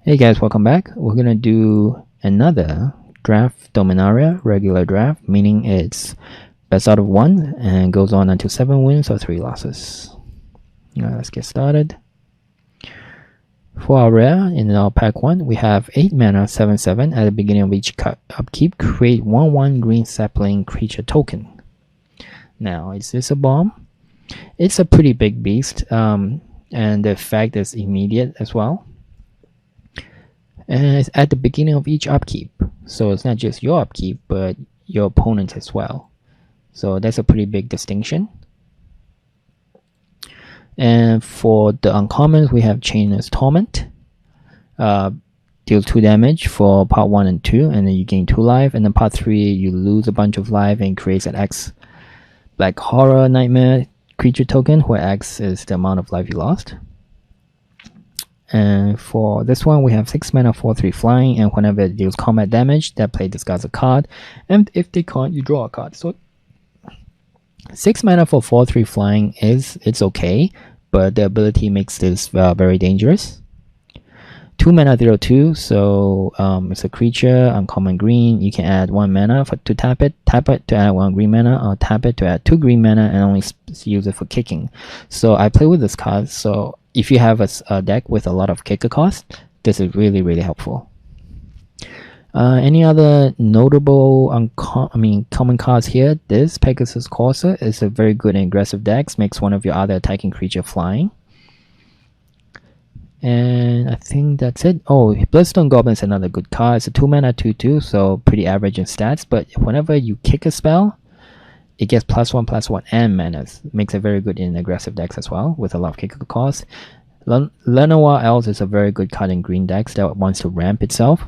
Hey guys, welcome back. We're gonna do another draft Dominaria, regular draft, meaning it's best out of 1 and goes on until 7 wins or 3 losses. Alright, let's get started. For our rare, in our pack 1, we have 8 mana 7/7 at the beginning of each upkeep. Create 1/1 green sapling creature token. Now, is this a bomb? It's a pretty big beast, and the effect is immediate as well. And it's at the beginning of each upkeep, so it's not just your upkeep but your opponent as well, so that's a pretty big distinction. And for the uncommons, we have Chainer's Torment. Deals 2 damage for part 1 and 2, and then you gain 2 life, and then part 3 you lose a bunch of life and creates an X Black Horror Nightmare creature token, where X is the amount of life you lost. And for this one, we have 6 mana 4/3 flying, and whenever it deals combat damage, that player discards a card, and if they can't, you draw a card. So 6 mana for 4/3 flying it's okay, but the ability makes this very dangerous. 2 mana 0/2, so it's a creature, uncommon green. You can add 1 mana to tap it to add 1 green mana, or tap it to add 2 green mana and only use it for kicking. So I play with this card, so if you have a deck with a lot of kicker cost, this is really helpful. Any other notable common cards here? This Pegasus Corsair is a very good and aggressive deck. Makes one of your other attacking creature flying. And I think that's it. Oh, Bloodstone Goblin is another good card. It's a 2 mana 2/2, so pretty average in stats, but whenever you kick a spell, it gets +1/+1 and manas. Makes it very good in aggressive decks as well, with a lot of kicker cost. Lenoir Elves is a very good card in green decks that wants to ramp itself,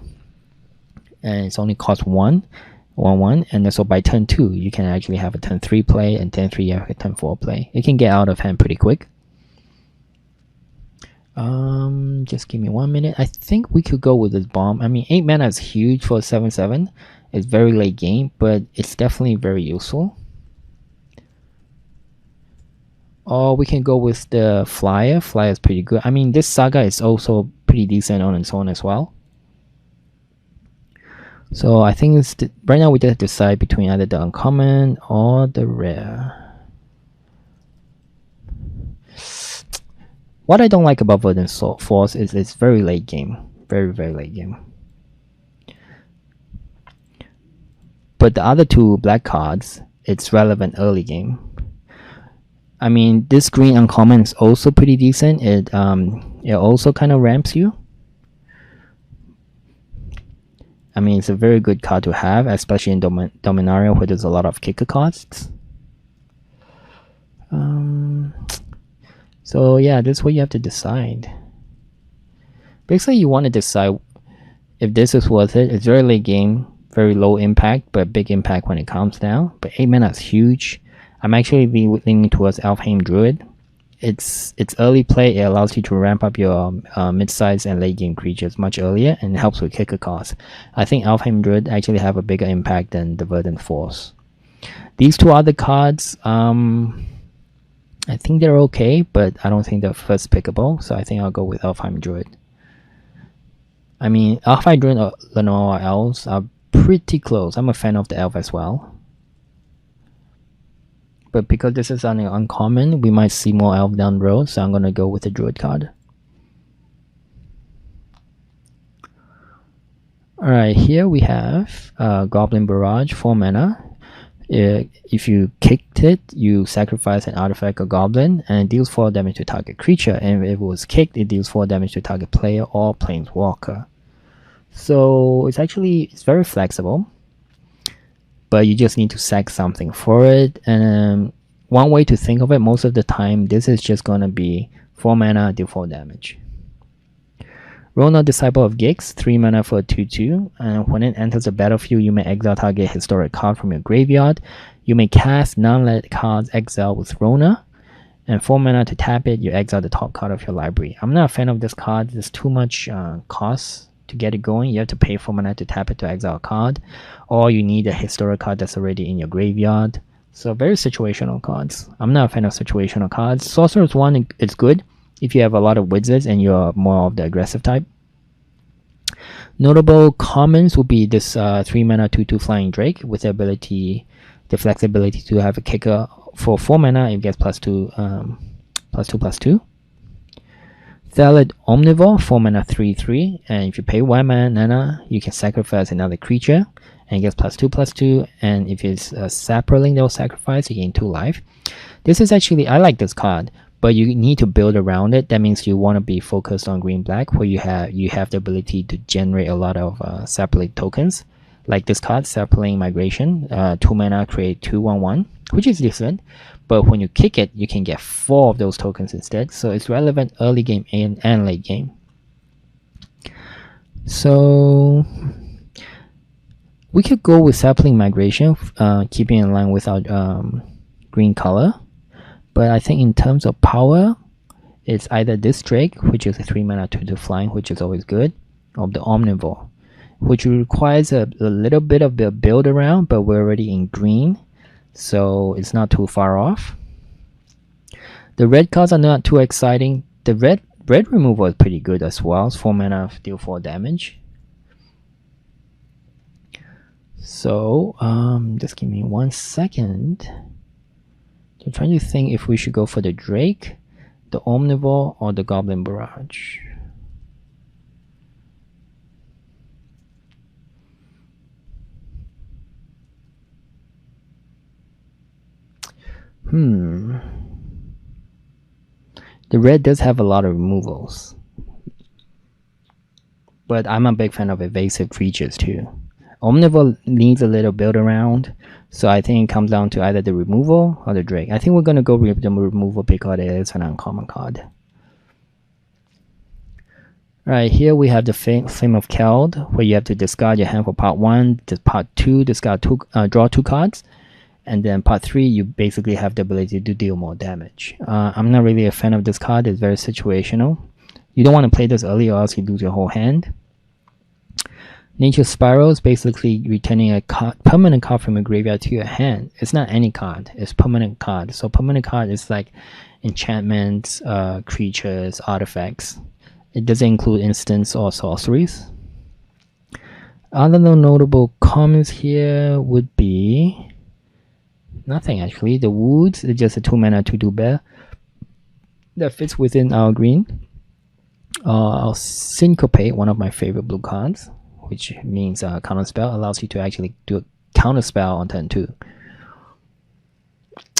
and it's only cost 1/1, and so by turn 2 you can actually have a turn 3 play, and turn 3 you have a turn 4 play. It can get out of hand pretty quick. Just give me 1 minute. I think we could go with this bomb. 8 mana is huge for 7/7. It's very late game, but it's definitely very useful. Or we can go with the Flyer. Flyer is pretty good. This Saga is also pretty decent on its own as well. So I think right now we just decide between either the uncommon or the rare. What I don't like about Verdant Force is it's very late game. Very late game. But the other 2 black cards, it's relevant early game. This green uncommon is also pretty decent. It also kind of ramps you. It's a very good card to have, especially in Dominaria, where there's a lot of kicker costs. So yeah, that's what you have to decide. Basically, you want to decide if this is worth it. It's very late game, very low impact, but big impact when it comes down. But 8 mana is huge. I'm actually leaning towards Elfheim Druid. It's early play. It allows you to ramp up your mid-size and late game creatures much earlier, and it helps with kicker cost. I think Elfheim Druid actually have a bigger impact than the Verdant Force. These 2 other cards, I think they're okay, but I don't think they're first pickable, so I think I'll go with Elfheim Druid. Elfheim Druid or Lenoir Elves are pretty close. I'm a fan of the Elf as well. But because this is an uncommon, we might see more Elf down the road, so I'm going to go with the Druid card. Alright, here we have Goblin Barrage, 4 mana. If you kicked it, you sacrifice an artifact or goblin, and it deals 4 damage to target creature, and if it was kicked, it deals 4 damage to target player or planeswalker. So it's very flexible, but you just need to sack something for it. And one way to think of it, most of the time this is just going to be 4 mana, deal 4 damage. Rona, Disciple of Gix, 3 mana for a 2/2, and when it enters the battlefield, you may exile target historic card from your graveyard. You may cast non-land cards exile with Rona, and 4 mana to tap it, you exile the top card of your library. I'm not a fan of this card. There's too much cost to get it going. You have to pay 4 mana to tap it to exile a card, or you need a historic card that's already in your graveyard. So very situational cards. I'm not a fan of situational cards. Sorcerer's 1 is good if you have a lot of wizards and you're more of the aggressive type. Notable commons would be this 3 mana 2/2 Flying Drake with the flexibility to have a kicker for 4 mana. It gets +2, +2/+2. Thallid Omnivore, 4 mana 3/3, and if you pay 1 mana, you can sacrifice another creature, and it gets +2/+2. And if it's a Saproling that will sacrifice, you gain 2 life. This is actually, I like this card, but you need to build around it. That means you want to be focused on green-black, where you have the ability to generate a lot of Sapling tokens, like this card, Sapling Migration. 2 mana, create 2/1/1, which is decent. But when you kick it, you can get 4 of those tokens instead. So it's relevant early game and late game. So we could go with Sapling Migration, keeping in line with our green color. But I think in terms of power, it's either this Drake, which is a 3 mana 2/2 flying, which is always good, or the Omnivore, which requires a little bit of the build around, but we're already in green, so it's not too far off. The red cards are not too exciting. The red removal is pretty good as well. It's 4 mana, deal 4 damage. So just give me 1 second. I'm trying to think if we should go for the Drake, the Omnivore, or the Goblin Barrage. The red does have a lot of removals, but I'm a big fan of evasive creatures too. Omnivore needs a little build around, so I think it comes down to either the removal or the Drake. I think we're going to go with the removal because it is an uncommon card. Alright, here we have the Flame of Keld, where you have to discard your hand for part 1, part 2, draw 2 cards, and then part 3, you basically have the ability to deal more damage. I'm not really a fan of this card. It's very situational. You don't want to play this early or else you lose your whole hand. Nature's Spiral is basically returning a permanent card from your graveyard to your hand. It's not any card, it's permanent card. So permanent card is like enchantments, creatures, artifacts. It doesn't include instants or sorceries. Other notable comments here would be nothing actually. The Woods is just a 2 mana 2/2 bear that fits within our green. Our Syncopate, one of my favorite blue cards, which means counter spell, allows you to actually do a counter spell on turn 2.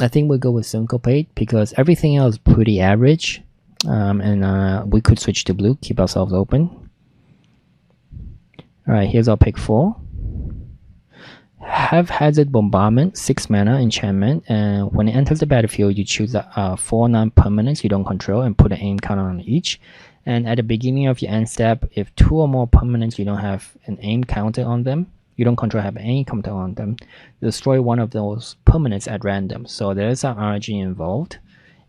I think we'll go with Syncopate because everything else is pretty average, and we could switch to blue, keep ourselves open. Alright, here's our pick 4. Haphazard Bombardment, 6 mana enchantment, and when it enters the battlefield, you choose 4 non-permanents you don't control and put an aim counter on each. And at the beginning of your end step, if 2 or more permanents you don't have an aim counter on them, you don't control have an aim counter on them, destroy one of those permanents at random. So there is some RNG involved,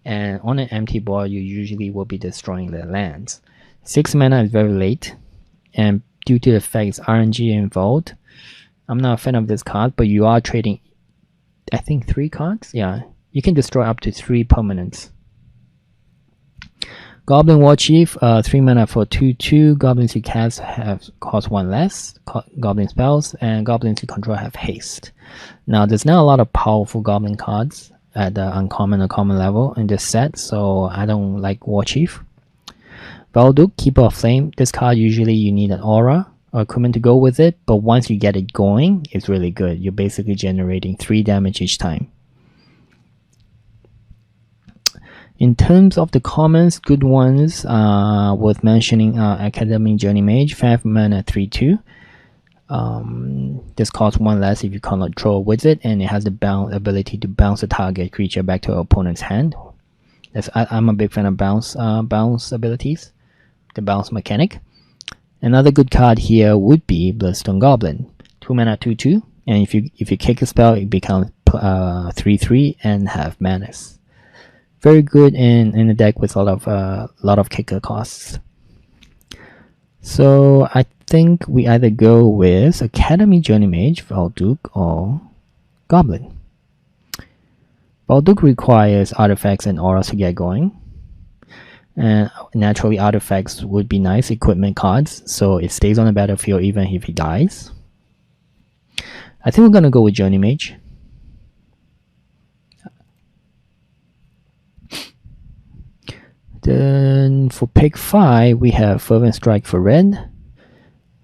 and on an empty board, you usually will be destroying their lands. 6 mana is very late, and due to the fact it's RNG involved, I'm not a fan of this card, but you are trading, I think, 3 cards? Yeah, you can destroy up to 3 permanents. Goblin War Chief, 3 mana for 2/2. Goblins you cast cost 1 less. Goblin spells, and goblins you control have haste. Now, there's not a lot of powerful goblin cards at the uncommon or common level in this set, so I don't like War Chief. Valduk, Keeper of Flame. This card usually you need an aura or equipment to go with it, but once you get it going, it's really good. You're basically generating 3 damage each time. In terms of the commons, good ones worth mentioning are Academy Journey Mage, 5 mana 3/2. This costs 1 less if you control a wizard, and it has the ability to bounce a target creature back to your opponent's hand. I'm a big fan of bounce abilities, the bounce mechanic. Another good card here would be Bloodstone Goblin, 2 mana 2/2, and if you kick a spell, it becomes 3/3 and have manas. Very good in a deck with a lot of kicker costs. So I think we either go with Academy Journey Mage, Valduk, or Goblin. Valduk requires artifacts and auras to get going. And naturally, artifacts would be nice equipment cards, so it stays on the battlefield even if he dies. I think we're gonna go with Journey Mage. Then for pick 5, we have Fervent Strike for red.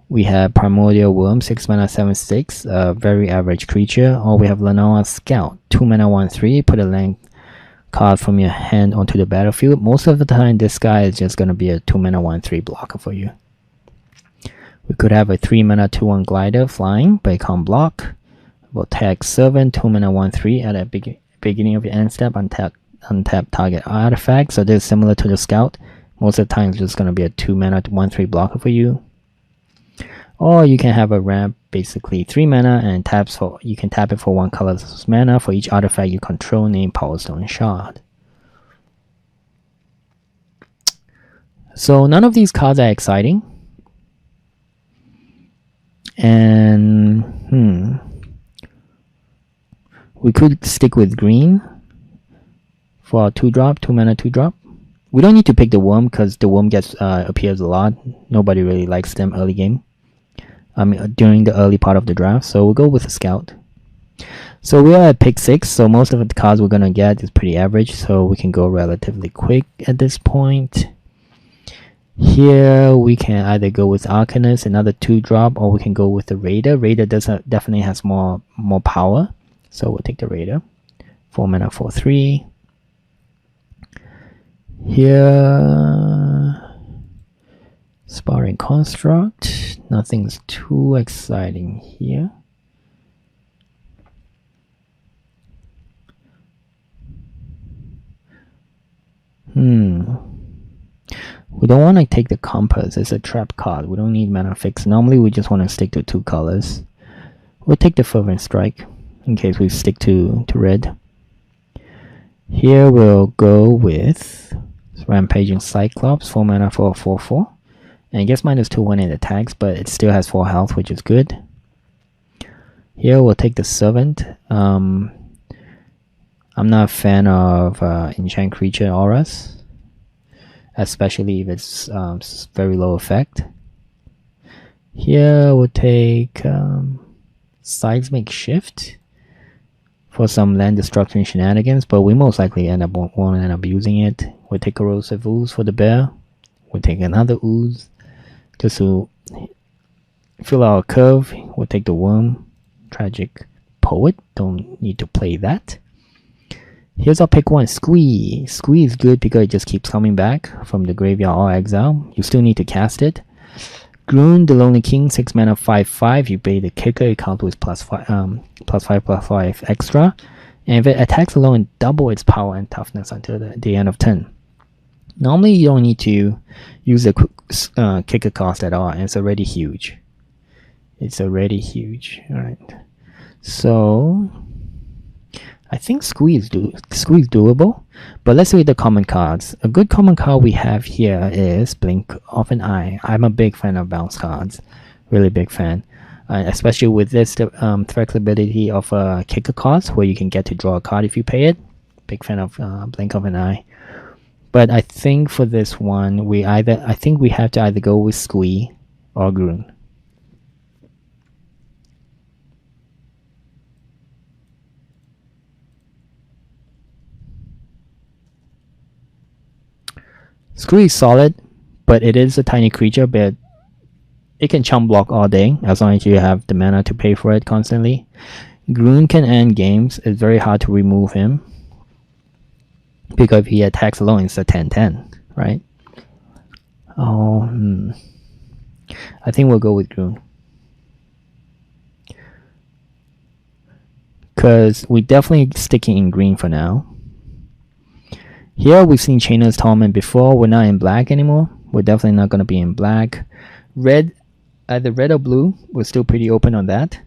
We have Primordial Worm, 6 mana, 7/6, a very average creature. Or we have Lanoa Scout, 2 mana, 1/3. Put a land card from your hand onto the battlefield. Most of the time, this guy is just gonna be a 2 mana, 1/3 blocker for you. We could have a 3 mana, 2/1 Glider flying, but it can't block. We'll tag Servant, 2 mana, 1/3 at the beginning of your end step, untap target artifact. So this is similar to the Scout. Most of the time, it's just gonna be a 2 mana, 1/3 blocker for you. Or you can have a ramp, basically 3 mana, and you can tap it for 1 colorless mana for each artifact you control named Power Stone Shard. So none of these cards are exciting. And we could stick with green for a 2-drop, 2 mana, 2-drop. We don't need to pick the worm because the worm appears a lot. Nobody really likes them early game. During the early part of the draft, so we'll go with a Scout. So we are at pick 6, so most of the cards we're gonna get is pretty average, so we can go relatively quick at this point. Here we can either go with Arcanist, another 2-drop, or we can go with the Raider. Raider definitely has more power, so we'll take the Raider. 4 mana, 4/3. Here, Sparring Construct. Nothing's too exciting here. We don't want to take the Compass. It's a trap card. We don't need mana fix. Normally we just want to stick to 2 colors. We'll take the Fervent Strike in case we stick to red. Here we'll go with Rampaging Cyclops, 4 mana for a 4/4. And it gets -2 when it attacks, but it still has 4 health, which is good. Here we'll take the Servant. I'm not a fan of enchant creature auras, especially if it's very low effect. Here we'll take Seismic Shift for some land destruction shenanigans, but we most likely won't end up using it. We'll take Corrosive Ooze for the bear. We'll take another Ooze just to fill our curve. We'll take the Worm. Tragic Poet, don't need to play that. Here's our pick 1, Squee. Squee is good because it just keeps coming back from the graveyard or exile. You still need to cast it. Groon, the Lonely King, 6 mana, 5/5. You pay the kicker, it counts with +5 extra. And if it attacks alone, double its power and toughness until the end of turn. Normally, you don't need to use the kicker cost at all, and it's already huge. It's already huge. Alright. So I think Squee is doable, but let's look at the common cards. A good common card we have here is Blink of an Eye. I'm a big fan of bounce cards, really big fan, especially with this flexibility of kicker cards where you can get to draw a card if you pay it. Big fan of Blink of an Eye. But I think for this one, I think we have to either go with Squee or Groon. Squee is solid, but it is a tiny creature, but it can chump block all day as long as you have the mana to pay for it constantly. Groon can end games. It's very hard to remove him because if he attacks alone, it's a 10/10, right? I think we'll go with Groon. Because we're definitely sticking in green for now. Here we've seen Chainer's Torment before. We're not in black anymore. We're definitely not going to be in black. Red, either red or blue. We're still pretty open on that.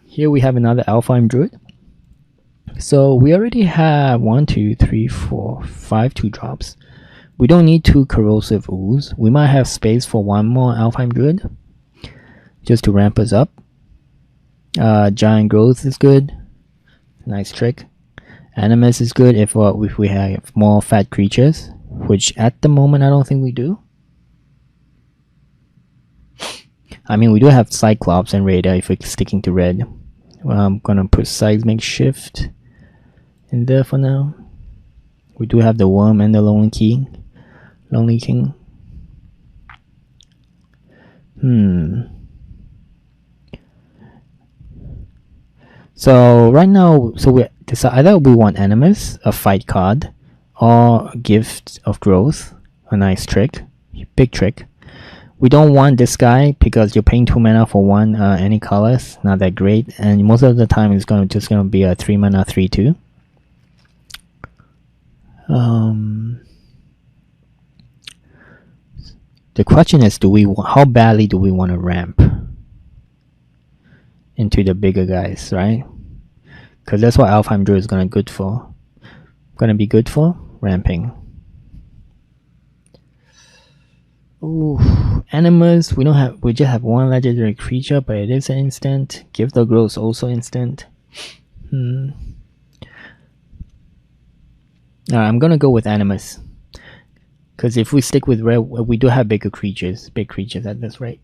Here we have another Alpheim Druid. So we already have 1, 2, 3, 4, 5 2-drops. We don't need 2 Corrosive Ooze. We might have space for 1 more Alpheim Druid just to ramp us up. Giant Growth is good. Nice trick. Animus is good if we have more fat creatures, which at the moment I don't think we do. I mean, we do have Cyclops and Raider if we're sticking to red. Well, I'm gonna put Seismic Shift in there for now. We do have the Worm and the Lonely King. So right now, we decide either we want Animus, a fight card, or Gift of Growth, a nice trick, big trick. We don't want this guy because you're paying 2 mana for one any colors, not that great, and most of the time it's just gonna be a 3 mana 3/2. The question is, how badly do we want to ramp into the bigger guys, right? Because that's what Alfheim Druid is gonna be good for ramping. Ooh, Animus. We just have one legendary creature, but it is an instant. Gift of Growth also instant. Alright, I'm gonna go with Animus. Because if we stick with red, we do have big creatures at this rate.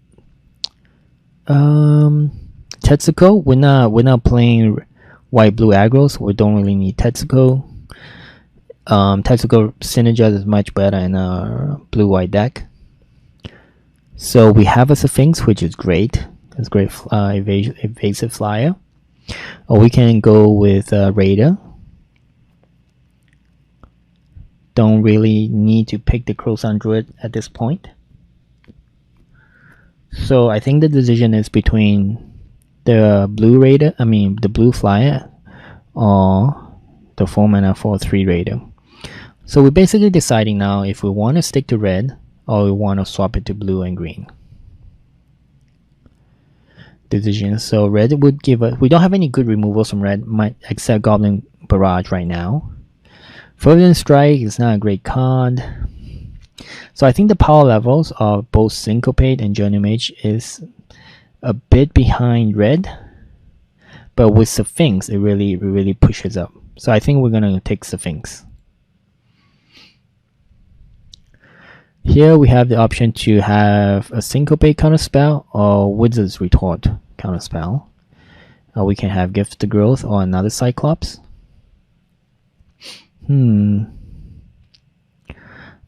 Tetsuko, we're not playing white blue aggro, so we don't really need Tetsuko. Tetsuko synergize is much better in a blue white deck. So we have a Sphinx, which is great. It's great evasive flyer. Or we can go with Raider. Don't really need to pick the Croissant Druid at this point. So I think the decision is between the blue Raider, the blue flyer, or the 4 mana 4/3 Raider. So we're basically deciding now if we want to stick to red or we want to swap it to blue and green. Decision. So red would give us, we don't have any good removals from red, except Goblin Barrage right now. Frozen Strike is not a great card. So I think the power levels of both Syncopate and Journey Mage is a bit behind red, but with Sphinx it really pushes up. So I think we're gonna take Sphinx. Here we have the option to have a Syncopate counterspell or Wizard's Retort counterspell. We can have Gift of Growth or another Cyclops.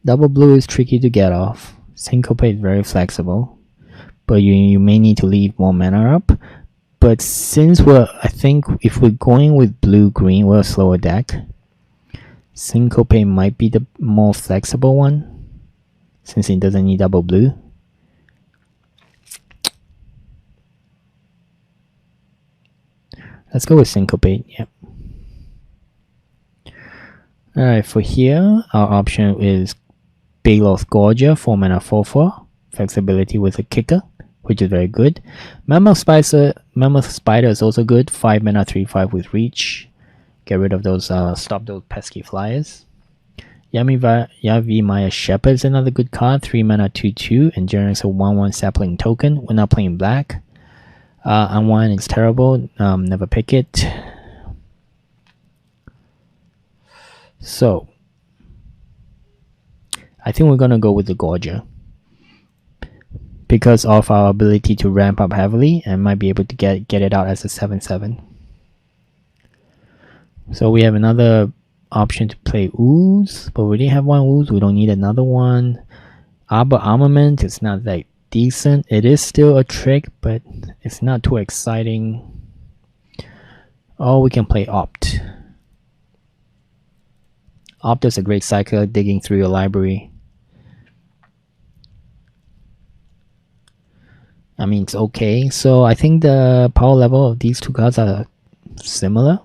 Double blue is tricky to get off. Syncopate is very flexible, but you may need to leave more mana up. But since I think if we're going with blue-green, we're a slower deck. Syncopate might be the more flexible one, since it doesn't need double blue. Let's go with Syncopate, yep. Alright, for here, our option is Big Loth Gorger, 4 mana 4/4. Flexibility with a kicker, which is very good. Mammoth Spider is also good, 5 mana 3/5 with reach. Get rid of those, stop those pesky flyers. Yavi Maya Shepherd is another good card, 3 mana 2/2 and generates a 1/1 sapling token. We're not playing black. Unwind is terrible, never pick it. So I think we're gonna go with the Gorger because of our ability to ramp up heavily and might be able to get it out as a 7/7. So we have another option to play Ooze, but we already have one Ooze, we don't need another one. Arbor Armament is not that decent. It is still a trick, but it's not too exciting. Or we can play Opt. Opt is a great cycle, digging through your library. It's okay. So I think the power level of these two cards are similar,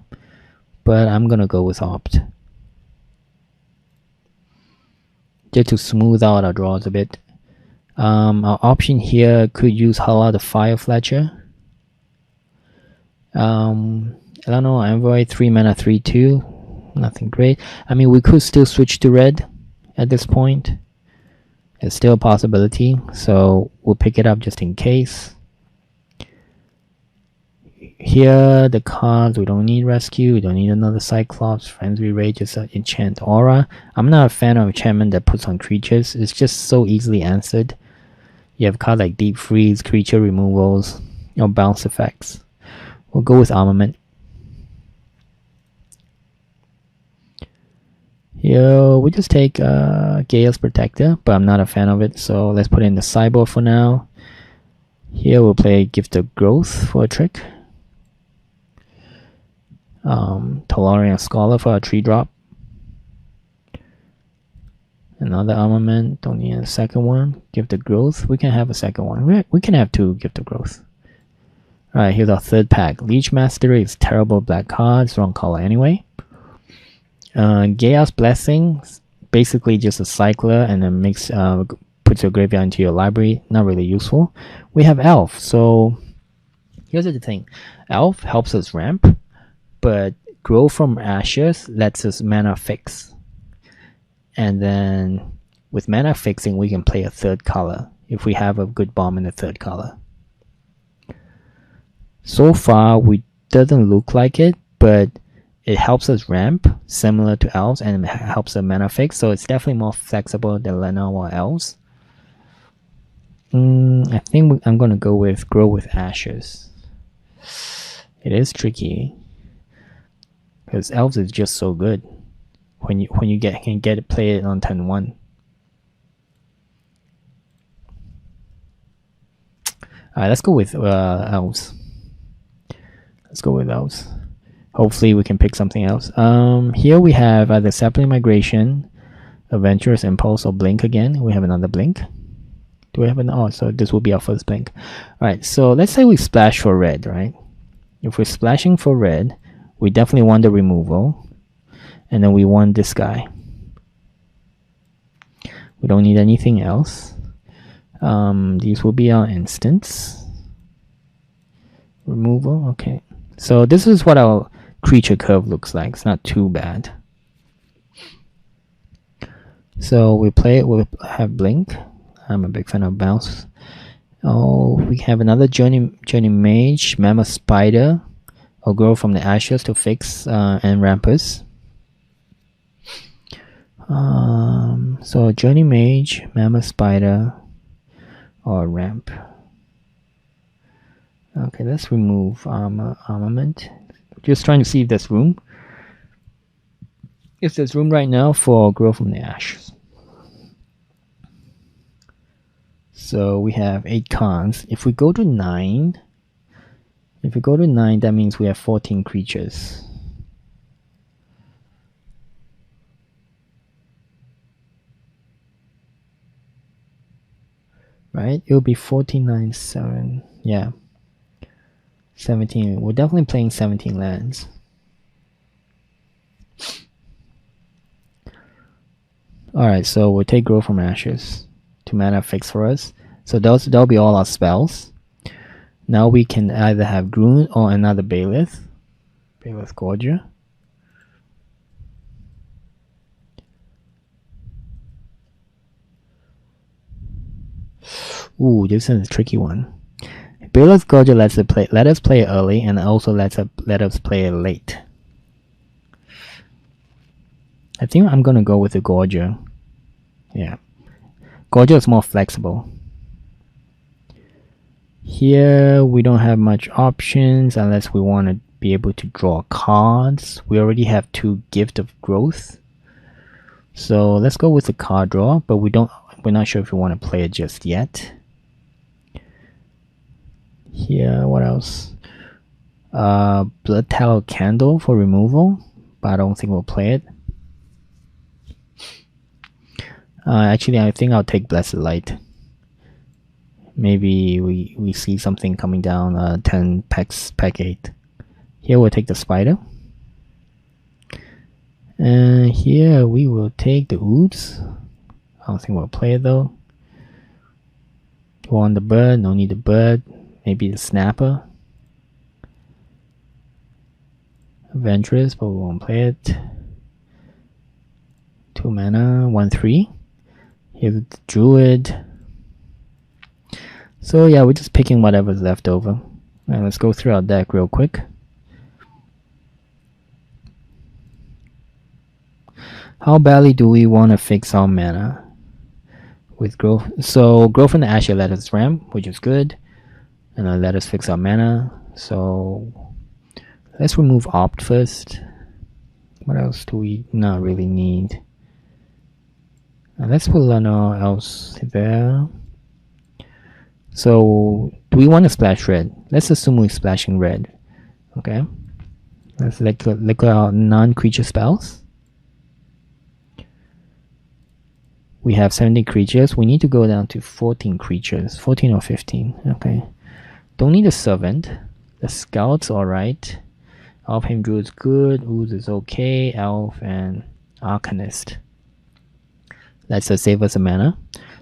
but I'm gonna go with Opt. Just to smooth out our draws a bit. Our option here could use Hala the Fire Fletcher. I don't know, Envoy 3 mana 3/2. Nothing great. We could still switch to red at this point. It's still a possibility, so we'll pick it up just in case. here the cards, we don't need rescue, we don't need another Cyclops, Frenzy Rage, just enchant aura. I'm not a fan of enchantment that puts on creatures. It's just so easily answered. You have cards like Deep Freeze, creature removals, or bounce effects. We'll go with armament. Here we just take Gale's Protector, but I'm not a fan of it, so let's put in the sideboard for now. Here we'll play Gift of Growth for a trick. Tolarian Scholar for a 3-drop. Another armament, don't need a second one. Gift of Growth, we can have a second one. We can have 2 Gift of Growth. Alright, here's our third pack. Leech Mastery is terrible black cards, wrong color anyway. Chaos Blessing, basically just a cycler and then makes puts your graveyard into your library, not really useful. We have Elf, so here's the thing. Elf helps us ramp, but Grow from Ashes lets us mana fix. And then with mana fixing, we can play a third color if we have a good bomb in the third color. So far, we doesn't look like it, but it helps us ramp, similar to Elves, and it helps us mana fix, so it's definitely more flexible than Lena or Elves. I think I'm gonna go with Grow with Ashes. It is tricky because Elves is just so good when you can get it, play it on turn 1. Alright, let's go with Elves. Let's go with Elves. Hopefully we can pick something else. Here we have either Sapling Migration, Adventurous Impulse, or Blink again. We have another Blink. Do we have an... Oh, so this will be our first Blink. Alright, so let's say we splash for red, right? If we're splashing for red, we definitely want the removal. And then we want this guy. We don't need anything else. These will be our instants. Removal, okay. So this is what our creature curve looks like. It's not too bad. So we play it, we'll have Blink. I'm a big fan of bounce. Oh, we have another Journey Mage, Mammoth Spider, or Grow from the Ashes to fix and ramp us. So Journey Mage, Mammoth Spider, or ramp. Okay, let's remove armament. Just trying to see if there's room. If there's room right now for Grow from the Ashes. So we have 8 cons. If we go to 9, that means we have 14 creatures. Right? It will be 14, 9, 7. Yeah. 17. We're definitely playing 17 lands. Alright, so we'll take Grow from Ashes to mana fix for us. So that'll be all our spells. Now we can either have Groon or another Bailiff. Bailiff Gorger. Ooh, this is a tricky one. Bailiff Gorger let us play early, and also let us play it late. I think I'm gonna go with the Gorger. Yeah, Gorger is more flexible. Here we don't have much options unless we want to be able to draw cards. We already have 2 Gift of Growth, so let's go with the card draw. But we're not sure if we want to play it just yet. Here, what else? Blood Tallow Candle for removal, but I don't think we'll play it. Actually, I think I'll take Blessed Light. Maybe we see something coming down 10 pack 8. Here we'll take the Spider. And here we will take the Ooze. I don't think we'll play it though. Want the bird, no need the bird. Maybe the Snapper. Adventurous, but we won't play it. 2 mana, 1/3. Here's the Druid. So yeah, we're just picking whatever's left over. Alright, let's go through our deck real quick. How badly do we want to fix our mana with growth? So growth in the Ashes let us ramp, which is good, and then let us fix our mana. So let's remove opt first. What else do we not really need? Let's put Lana else there. So do we want to splash red? Let's assume we're splashing red. Okay. Let's look out non-creature spells. We have 70 creatures. We need to go down to 14 creatures. 14 or 15. Okay. Don't need a servant. The scout's alright. Elfheim Druid's good. Ooze is okay. Elf and Arcanist. Let's save us a mana.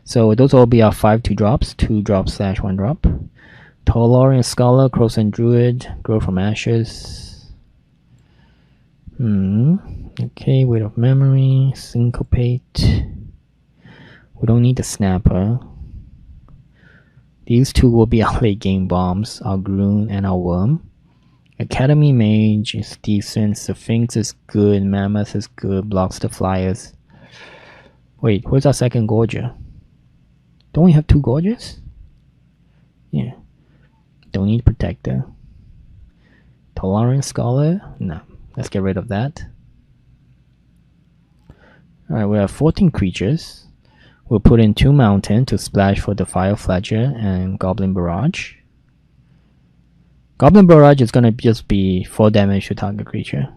So those will be our 5 2-drops. 2-drop / 1-drop. Tolarian Scholar, Crows and Druid. Grow from Ashes. Okay, Weight of Memory. Syncopate. We don't need the Snapper. These two will be our late game bombs, our Groon and our Worm. Academy Mage is decent, Sphinx is good, Mammoth is good, blocks the flyers. Wait, where's our second Gorger? Don't we have 2 Gorgers? Yeah. Don't need Protector. Tolerant Scholar? No. Let's get rid of that. Alright, we have 14 creatures. We'll put in 2 Mountain to splash for the Fire Fletcher and Goblin Barrage. Goblin Barrage is going to just be 4 damage to target creature.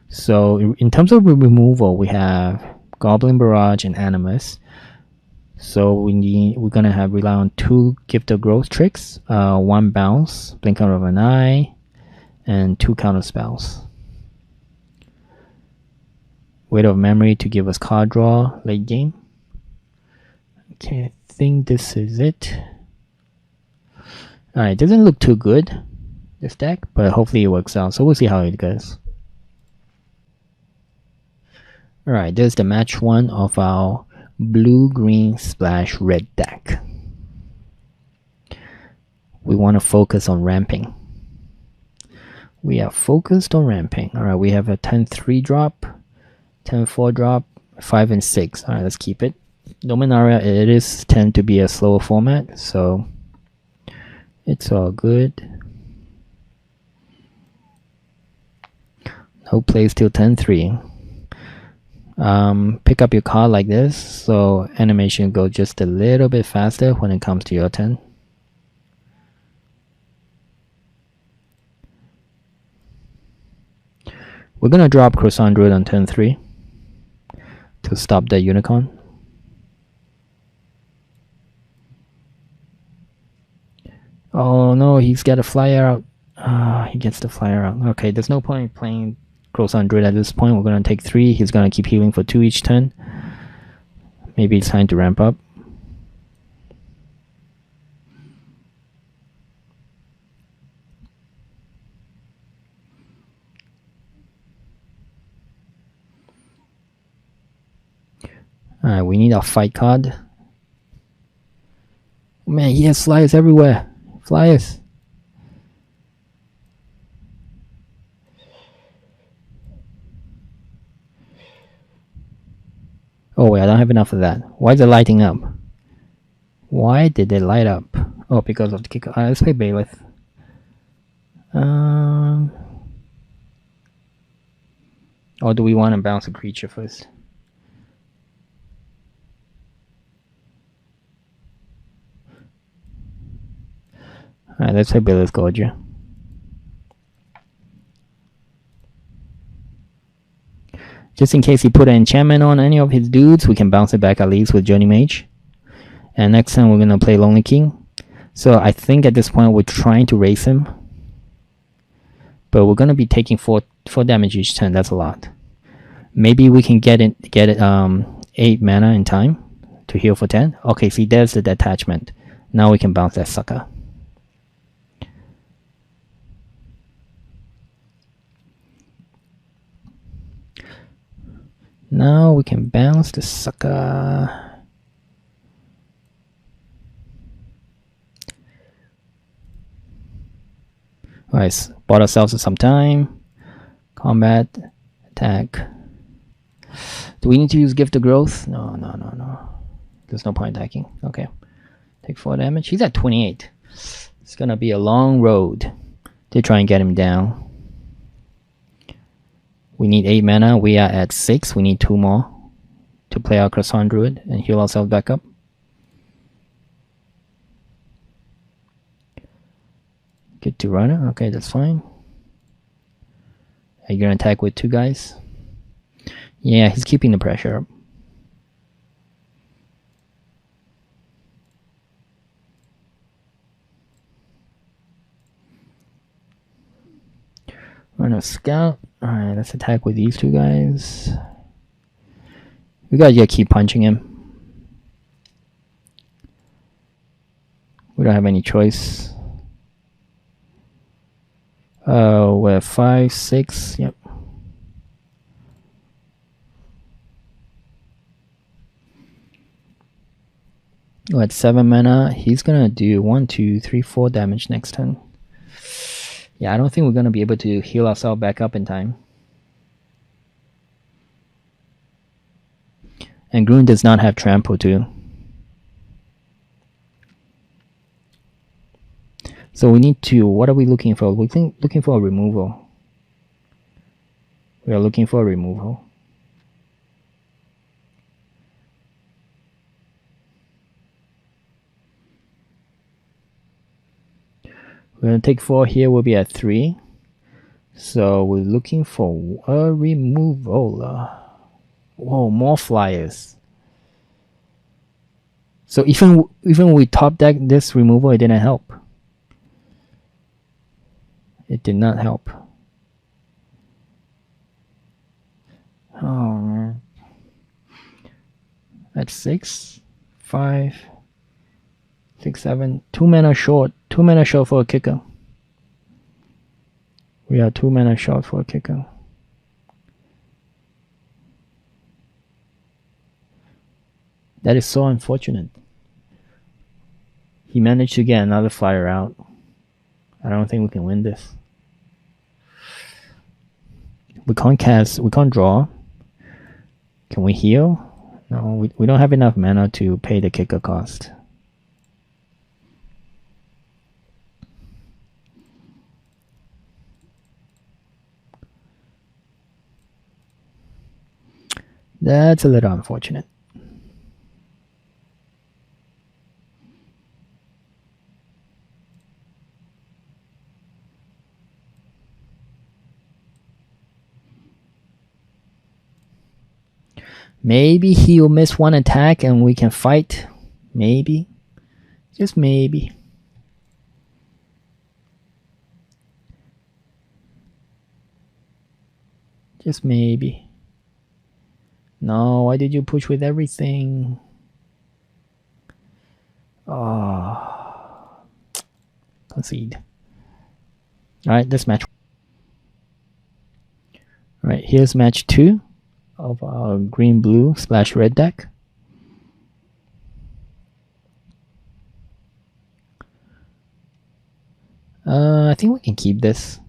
So in terms of removal, we have Goblin Barrage and Animus. So we're going to rely on 2 Gift of Growth tricks, 1 Bounce, Blink out of an Eye, and 2 counter spells. Weight of Memory to give us card draw late game. Okay, I think this is it. Alright, doesn't look too good, this deck, but hopefully it works out. So we'll see how it goes. Alright, there's the match 1 of our blue-green splash red deck. We want to focus on ramping. We are focused on ramping. Alright, we have a 10-3 drop, 10-4 drop, 5 and 6. Alright, let's keep it. Dominaria, it is tend to be a slower format, so it's all good. No plays till 10-3. Pick up your card like this, so animation goes just a little bit faster when it comes to your turn. We're gonna drop Croissant Druid on turn 3 to stop the Unicorn. Oh no, he's got a flyer out. He gets the flyer out. Okay, there's no point playing Croissant Druid at this point. We're gonna take 3. He's gonna keep healing for 2 each turn. Maybe it's time to ramp up. Alright, we need our fight card. Man, he has flyers everywhere. Flyers. Oh wait, I don't have enough of that. Why is it lighting up? Why did it light up? Oh, because of the kick. Let's play Bailiff. Or do we want to bounce a creature first? Alright, let's play Bailiff Gorgia. Just in case he put an enchantment on any of his dudes, we can bounce it back at least with Journey Mage. And next time we're gonna play Lonely King. So I think at this point we're trying to race him. But we're gonna be taking 4 damage each turn. That's a lot. Maybe we can get it 8 mana in time to heal for 10. Okay, see, there's the detachment. Now we can bounce that sucker. Now we can bounce the sucker. Alright, bought ourselves some time. Combat, attack. Do we need to use Gift of Growth? No. There's no point attacking. Okay. Take 4 damage. He's at 28. It's gonna be a long road to try and get him down. We need 8 mana. We are at 6. We need 2 more to play our Croissant Druid and heal ourselves back up. Get to runner. Okay, that's fine. Are you gonna attack with 2 guys? Yeah, he's keeping the pressure up. Runner scout. Alright, let's attack with these 2 guys. We gotta just keep punching him. We don't have any choice. We're 5, 6, yep. We're at 7 mana. He's gonna do 1, 2, 3, 4 damage next turn. Yeah, I don't think we're gonna be able to heal ourselves back up in time. And Grun does not have trample too. So we need to, what are we looking for? We're looking for a removal. We are looking for a removal. We're going to take 4 here, we'll be at 3. So we're looking for a removal. Whoa, more flyers. So even when we top deck this removal, it didn't help. It did not help. Oh man. That's 6, 5, 6, 7. 2 mana short. 2 mana short for a kicker. We are 2 mana short for a kicker. That is so unfortunate. He managed to get another flyer out. I don't think we can win this. We can't cast, we can't draw. Can we heal? No, we don't have enough mana to pay the kicker cost. That's a little unfortunate. Maybe he'll miss 1 attack and we can fight. Maybe. Just maybe. Just maybe. No, why did you push with everything? Oh. Concede. Alright, this match. Alright, here's match 2 of our green-blue / red deck. I think we can keep this.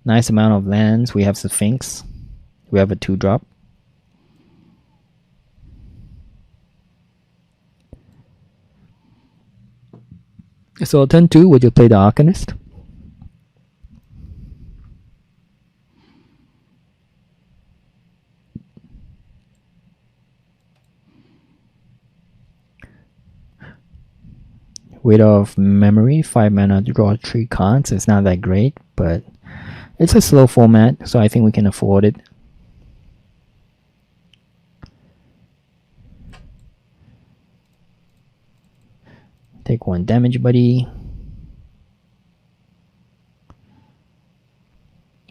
Nice amount of lands. We have Sphinx. We have a 2-drop. So turn 2, would you play the Arcanist? Weight of Memory, 5 mana to draw 3 cards. It's not that great, but it's a slow format, so I think we can afford it. Take 1 damage, buddy.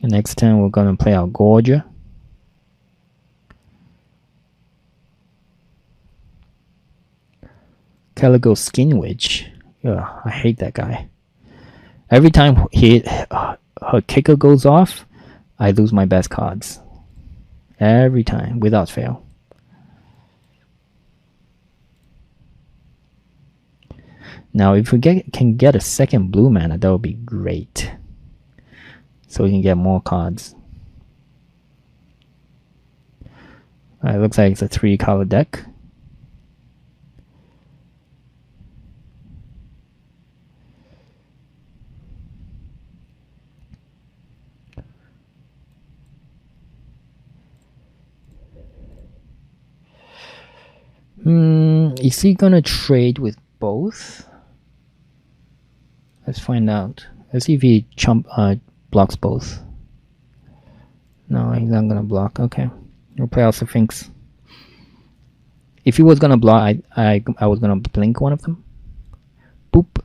The next turn, we're gonna play our Gorger. Calico Skin Witch. Ugh, I hate that guy. Every time her kicker goes off, I lose my best cards. Every time, without fail. Now, if we can get a second blue mana, that would be great. so we can get more cards. It looks like it's a 3-color deck. Is he gonna trade with both? Let's find out. Let's see if he blocks both. No, he's not gonna block. Okay, we'll play out Sphinx. If he was gonna block, I was gonna blink one of them. Boop.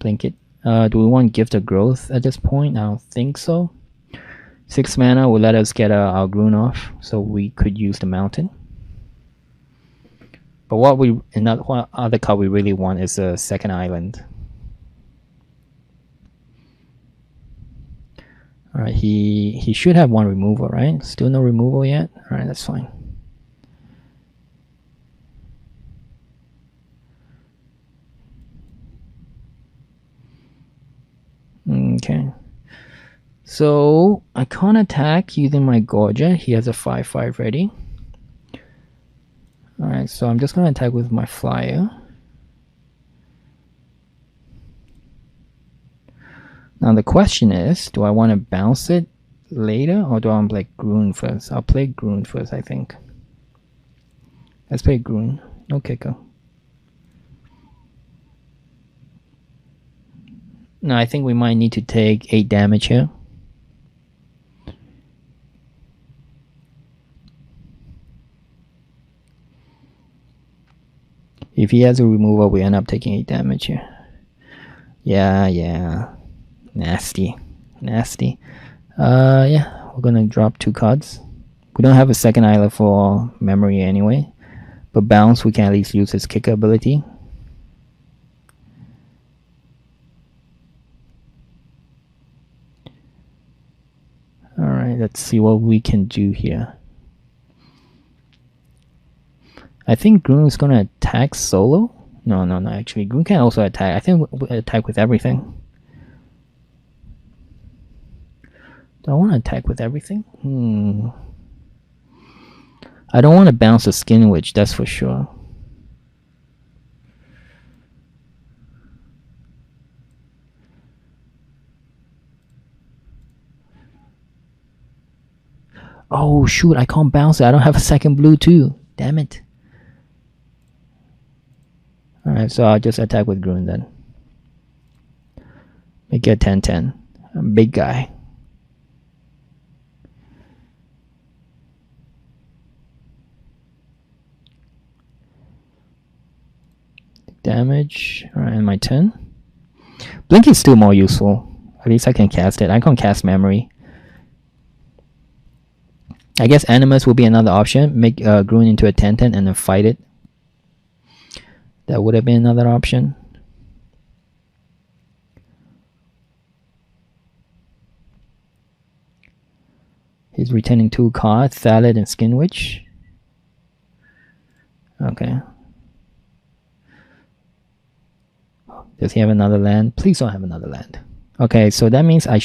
Blink it. Do we want Gift of Growth at this point? I don't think so. 6 mana will let us get our Groon off, so we could use the Mountain. But what other card we really want is a second island. Alright, he should have one removal, right? Still no removal yet? Alright, that's fine. Okay. So I can't attack using my Gorgia. He has a 5/5 ready. Alright, so I'm just gonna attack with my Flyer. Now the question is, do I want to bounce it later or do I want to play Groon first? I'll play Groon first, I think. Let's play Groon. No kicker. Now I think we might need to take 8 damage here. If he has a removal, we end up taking 8 damage here. Yeah. Nasty. Yeah, we're gonna drop 2 cards. We don't have a second island for memory anyway. But bounce, we can at least use his kicker ability. Alright, let's see what we can do here. I think Groon is gonna attack solo. No, actually Groon can also attack. I think we'll attack with everything. Do I want to attack with everything? I don't want to bounce a Skin Witch, that's for sure. Oh shoot, I can't bounce it. I don't have a second blue too. Damn it. Alright, so I'll just attack with Groon then. Make it a 10/10. I'm a big guy. Damage. Alright, my 10. Blink is still more useful. At least I can cast it. I can't cast memory. I guess Animus will be another option. Make Groon into a 10/10 and then fight it. That would have been another option. He's returning 2 cards, Thallid and Skin Witch. Okay. Does he have another land? Please don't have another land. Okay, so that means I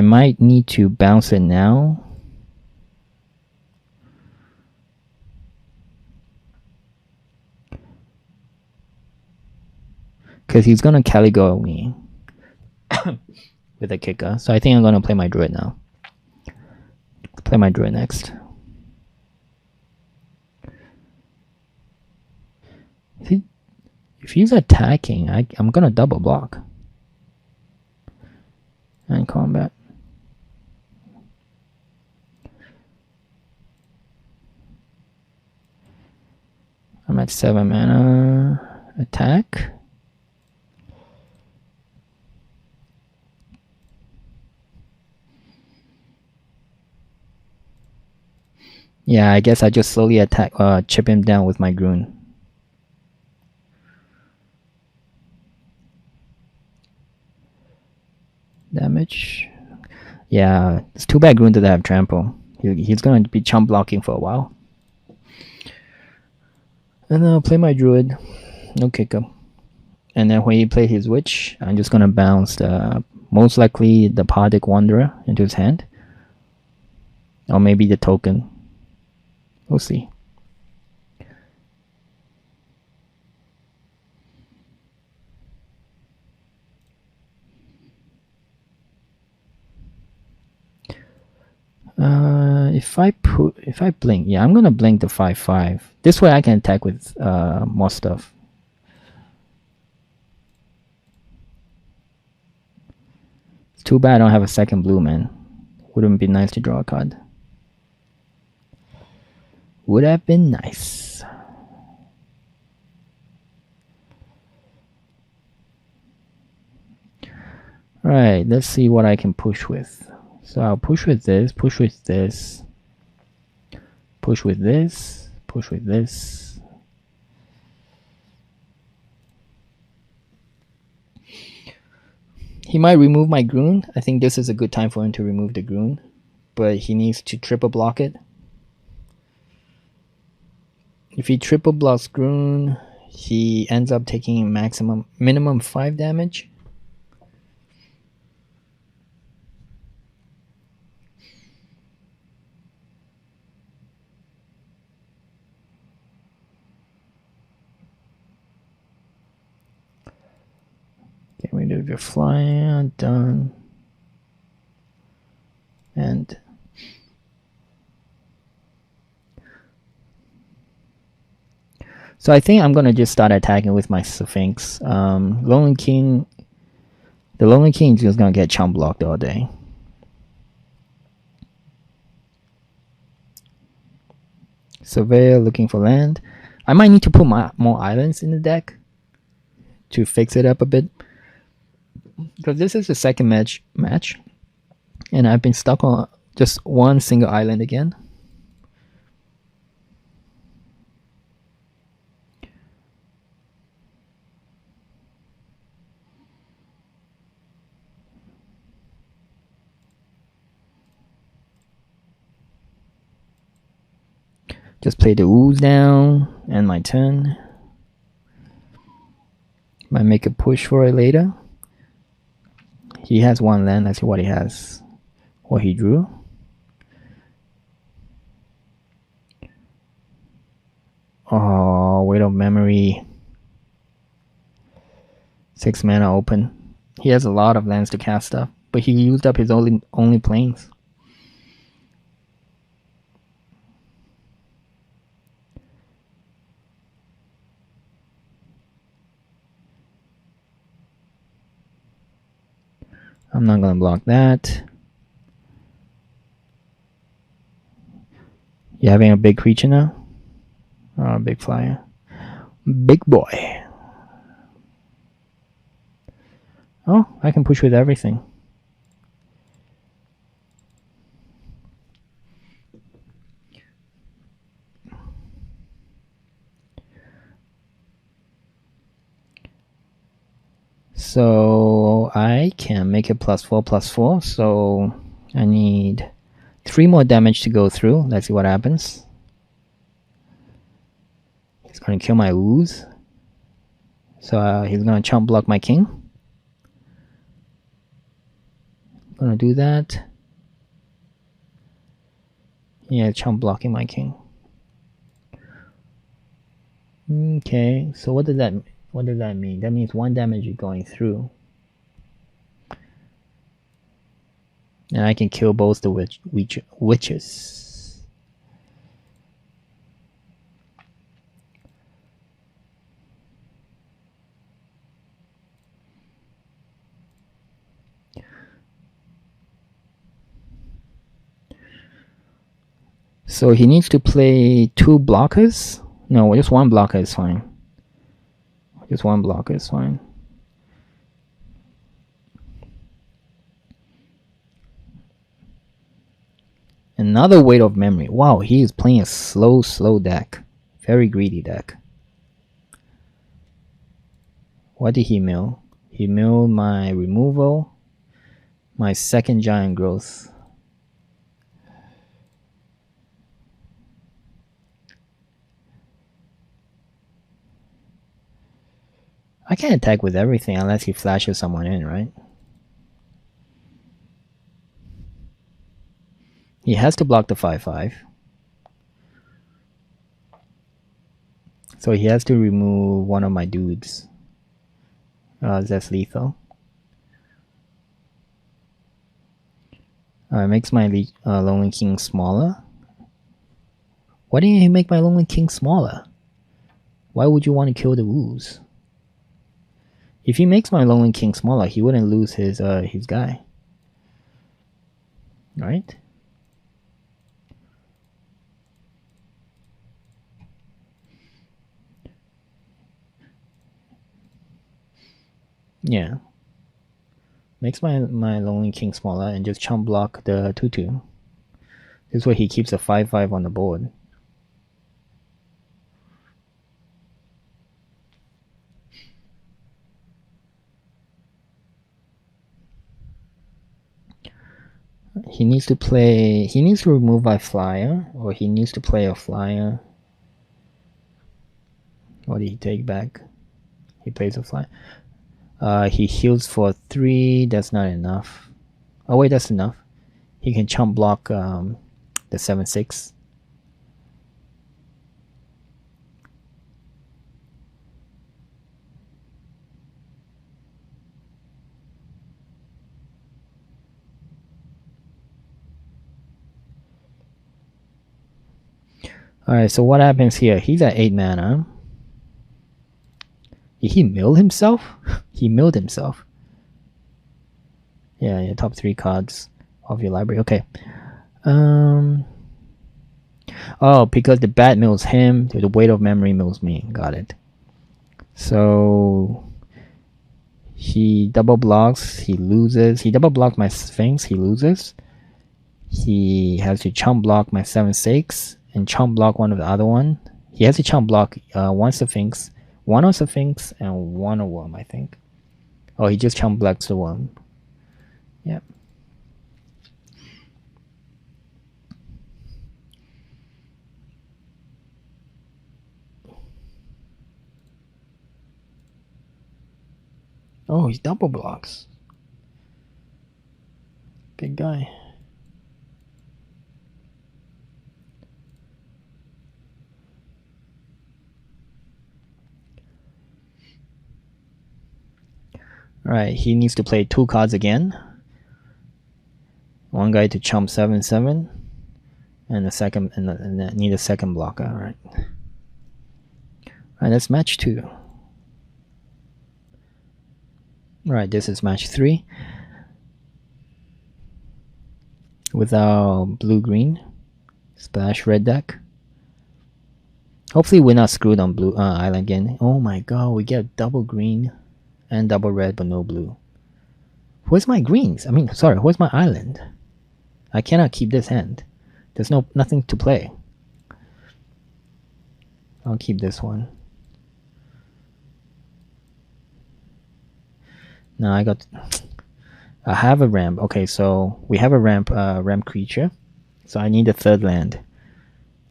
might need to bounce it now. Because he's gonna Caligo me with a kicker. So I think I'm gonna play my Druid now. Play my Druid next. If he's attacking, I'm gonna double block. And combat. I'm at 7 mana. Attack. Yeah, I guess I just slowly attack, chip him down with my Groon. Damage. Yeah, it's too bad Groon doesn't have trample. He's going to be chump blocking for a while. And I'll play my Druid. No kicker. And then when he plays his Witch, I'm just going to bounce the Most likely the Podic Wanderer into his hand. Or maybe the token. We'll see. If I blink, yeah, I'm gonna blink the 5/5. This way I can attack with more stuff. It's too bad I don't have a second blue, man. Wouldn't it be nice to draw a card? Would have been nice. Alright, let's see what I can push with. So I'll push with this, push with this, push with this, push with this. He might remove my Groon. I think this is a good time for him to remove the Groon, but he needs to triple block it. If he triple blocks Groon, he ends up taking minimum 5 damage. Get rid of your flyer, done. And so I think I'm gonna just start attacking with my Sphinx. Lonely King. The Lonely King is just gonna get chump blocked all day. Surveyor looking for land. I might need to put more islands in the deck to fix it up a bit, because this is the second match, and I've been stuck on just one single island again. Just play the ooze down and my turn. Might make a push for it later. He has one land. Let's see what he has. What he drew. Oh, Weight of Memory. 6 mana open. He has a lot of lands to cast stuff, but he used up his only planes. I'm not gonna block that. You having a big creature now? Oh, a big flyer. Big boy. Oh, I can push with everything. So I can make it +4/+4. So I need 3 more damage to go through. Let's see what happens. He's going to kill my ooze. So he's going to chump block my king. Going to do that. Yeah, chump blocking my king. Okay, so what does that mean? That means 1 damage is going through. And I can kill both the witches. So he needs to play 2 blockers? No, just 1 blocker is fine. Just 1 blocker is fine. Another Weight of Memory. Wow, he is playing a slow deck. Very greedy deck. What did he mill? He milled my removal, my second giant growth. I can't attack with everything unless he flashes someone in, right? He has to block the 5/5. So he has to remove one of my dudes. That's lethal. Makes my Lonely King smaller. Why didn't he make my Lonely King smaller? Why would you want to kill the woos? If he makes my Lonely King smaller, he wouldn't lose his guy. Right? Yeah. Makes my Lonely King smaller and just chump block the 2/2. This way he keeps a 5/5 on the board. He needs to remove my flyer, or he needs to play a flyer. What did he take back? He plays a flyer. He heals for 3. That's not enough. Oh wait, that's enough. He can chump block the 7/6. Alright, so what happens here? He's at 8 mana. Did he mill himself? He milled himself. Yeah, top 3 cards of your library. Okay. Oh, because the bat mills him, the weight of memory mills me. Got it. So he double blocks, he loses. He double blocked my Sphinx, he loses. He has to chump block my 7/6 and chump block one of the other one. He has to chump block one Sphinx, one of Sphinx, and one of Worm, I think. Oh, he just chump blocks the Worm. Yep. Oh, he double blocks. Good guy. Alright, he needs to play 2 cards again. One guy to chump 7/7, and the second, and need a second blocker. Alright. Alright, that's match 2. Alright, this is match 3. With our blue-green splash red deck. Hopefully we're not screwed on blue island again. Oh my god, we get double green and double red but no blue. Where's my greens? Where's my island? I cannot keep this hand. There's nothing to play. I'll keep this one. Now I have a ramp. Okay, so we have a ramp creature. So I need a 3rd land.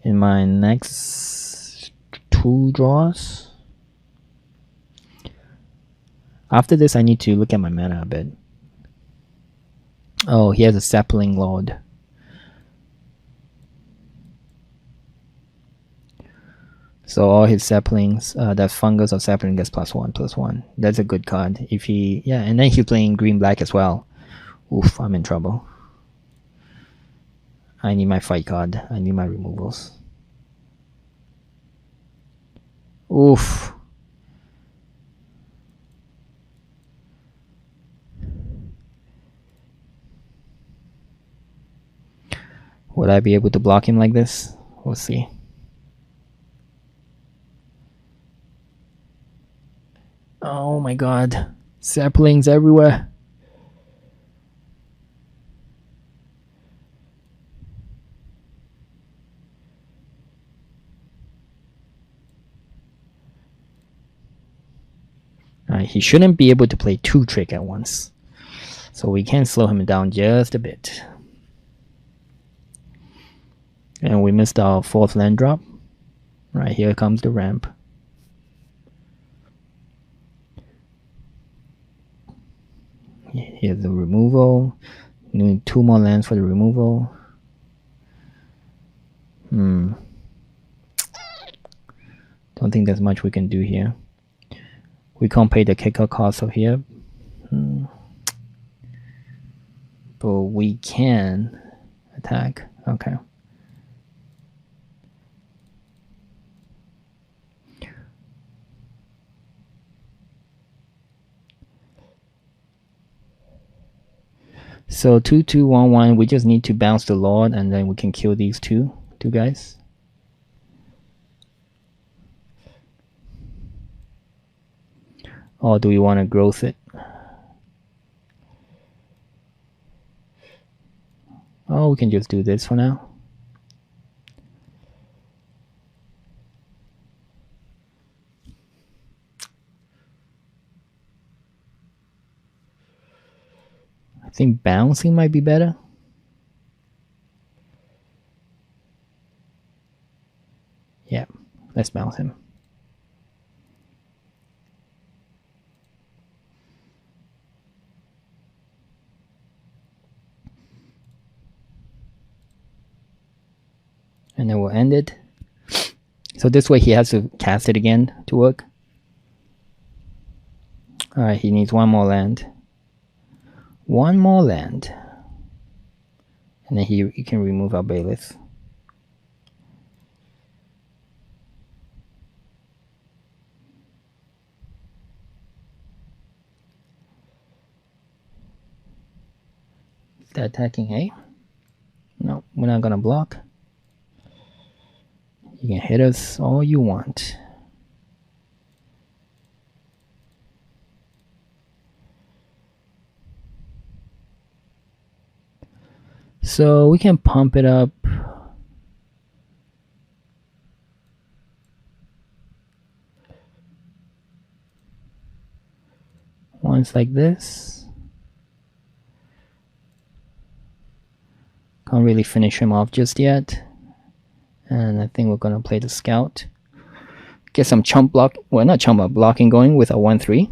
In my next 2 draws. After this, I need to look at my mana a bit. Oh, he has a Sapling Lord. So all his saplings, that fungus or sapling gets +1/+1. That's a good card. If he, yeah, and then he's playing green-black as well. Oof, I'm in trouble. I need my fight card. I need my removals. Oof. Would I be able to block him like this? We'll see. Oh my god. Saplings everywhere. Alright, he shouldn't be able to play 2 trick at once. So we can slow him down just a bit. And we missed our 4th land drop. Right, here comes the ramp. Here's the removal. Need 2 more lands for the removal. Don't think there's much we can do here. We can't pay the kicker cost of here. But we can attack. Okay. So 2-2-1-1. We just need to bounce the Lord, and then we can kill these two guys. Or do we want to growth it? Oh, we can just do this for now. I think bouncing might be better. Yeah, let's bounce him. And then we'll end it. So this way he has to cast it again to work. Alright, he needs one more land. One more land. And then he can remove our bailiff. Is that attacking A? No, we're not gonna block. You can hit us all you want. So we can pump it up. Once like this. Can't really finish him off just yet. And I think we're gonna play the scout. Get some chump block, well not chump block, blocking going with a 1-3.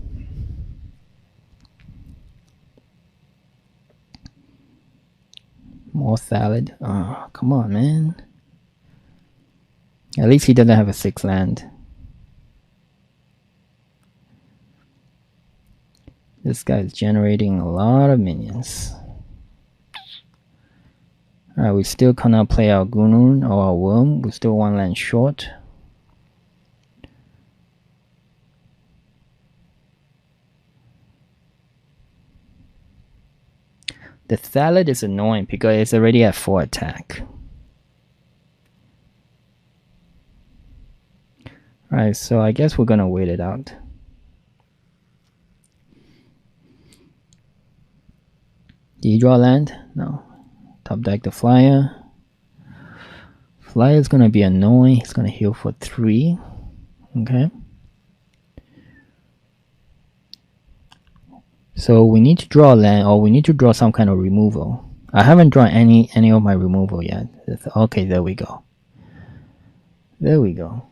More salad. Oh, come on, man. At least he doesn't have a 6 land. This guy is generating a lot of minions. Alright, we still cannot play our Gunun or our Worm. We still 1 land short. The salad is annoying because it's already at 4 attack. Alright, so I guess we're gonna wait it out. Do you draw land? No. Top deck the flyer. Flyer is gonna be annoying. He's gonna heal for 3. Okay. So we need to draw land, or we need to draw some kind of removal. I haven't drawn any of my removal yet. Okay, there we go. There we go.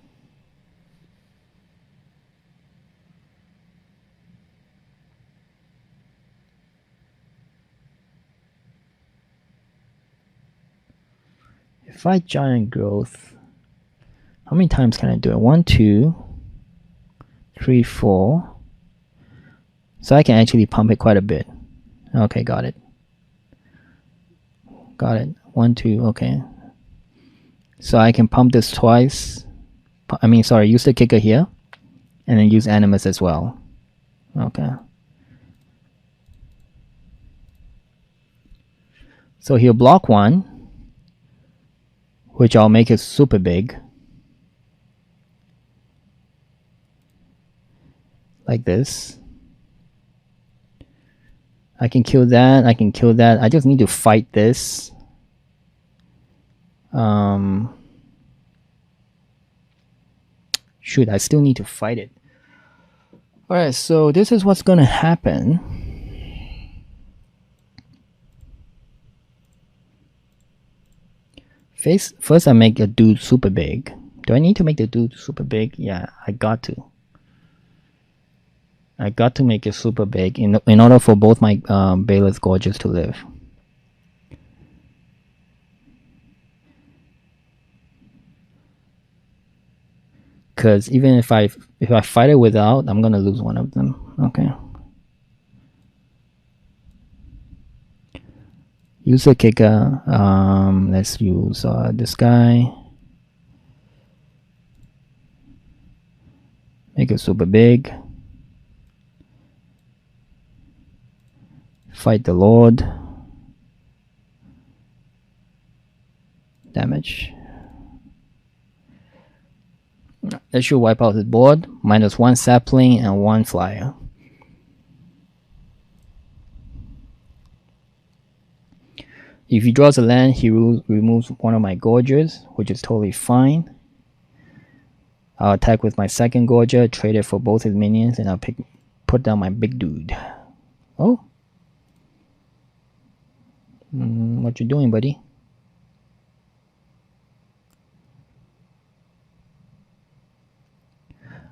If I giant growth, how many times can I do it? 1, 2, 3, 4. So I can actually pump it quite a bit. Okay, got it. Got it. 1, 2, okay. So I can pump this twice. Use the kicker here. And then use Animus as well. Okay. So he'll block 1. Which I'll make it super big. Like this. I can kill that, I can kill that. I just need to fight this. Shoot, I still need to fight it. Alright, so this is what's gonna happen. First I make a dude super big. Do I need to make the dude super big? Yeah, I got to. I got to make it super big in order for both my Bayless Gorges to live. Because even if I fight it without, I'm gonna lose one of them. Okay. Use a kicker. Let's use this guy. Make it super big. Fight the Lord. Damage. That should wipe out his board. Minus 1 sapling and 1 flyer. If he draws a land, he removes one of my Gorgers, which is totally fine. I'll attack with my second Gorger, trade it for both his minions, and I'll put down my big dude. Oh. What you doing, buddy?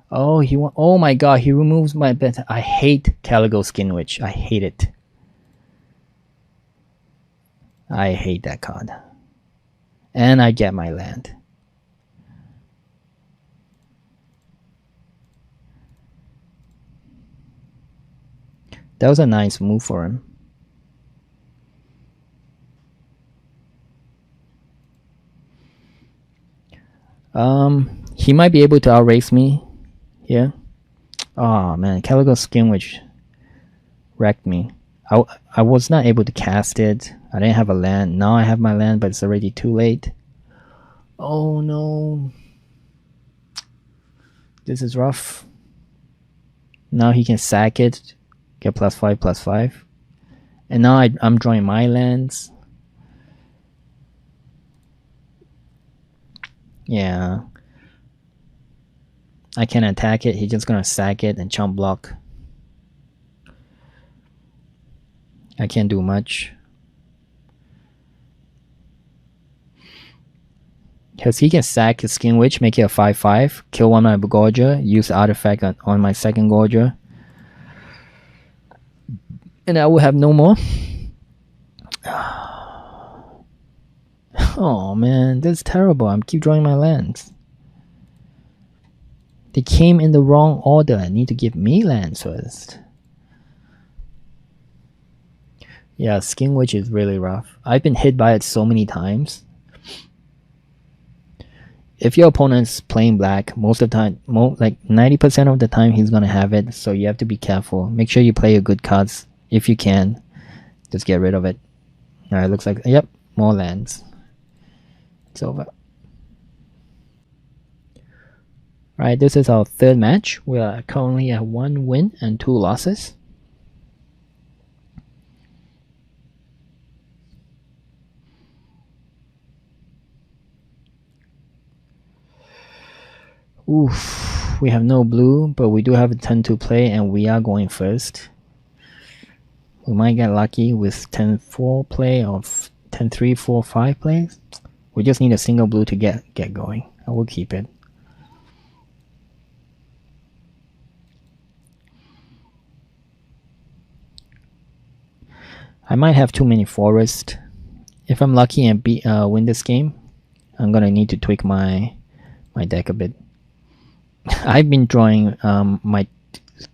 Oh, oh my god, he removes my bet. I hate Calico Skin Witch. I hate it. I hate that card. And I get my land. That was a nice move for him. He might be able to outrace me here. Oh man, Calico Skin Witch wrecked me. I was not able to cast it. I didn't have a land. Now I have my land, but it's already too late. Oh no. This is rough. Now he can sack it, get +5/+5. And now I'm drawing my lands. Yeah. I can't attack it. He's just gonna sack it and chump block. I can't do much. Because he can sack his Skin Witch, make it a 5/5, kill one of my Gorger, use the artifact on my second Gorger. And I will have no more. Oh man, this is terrible. I'm keep drawing my lands. They came in the wrong order. I need to give me lands first. Yeah, Skin Witch is really rough. I've been hit by it so many times. If your opponent's playing black, most of the time, like 90% of the time, he's gonna have it. So you have to be careful. Make sure you play your good cards if you can. Just get rid of it. All right, looks like yep, more lands. It's over. Alright, this is our third match. We are currently at 1 win and 2 losses. Oof, we have no blue, but we do have a 10-2 play, and we are going first. We might get lucky with 10-4 play or 10-3, 4, 5 plays. We just need a single blue to get going. I will keep it. I might have too many forests. If I'm lucky and win this game, I'm gonna need to tweak my deck a bit. I've been drawing my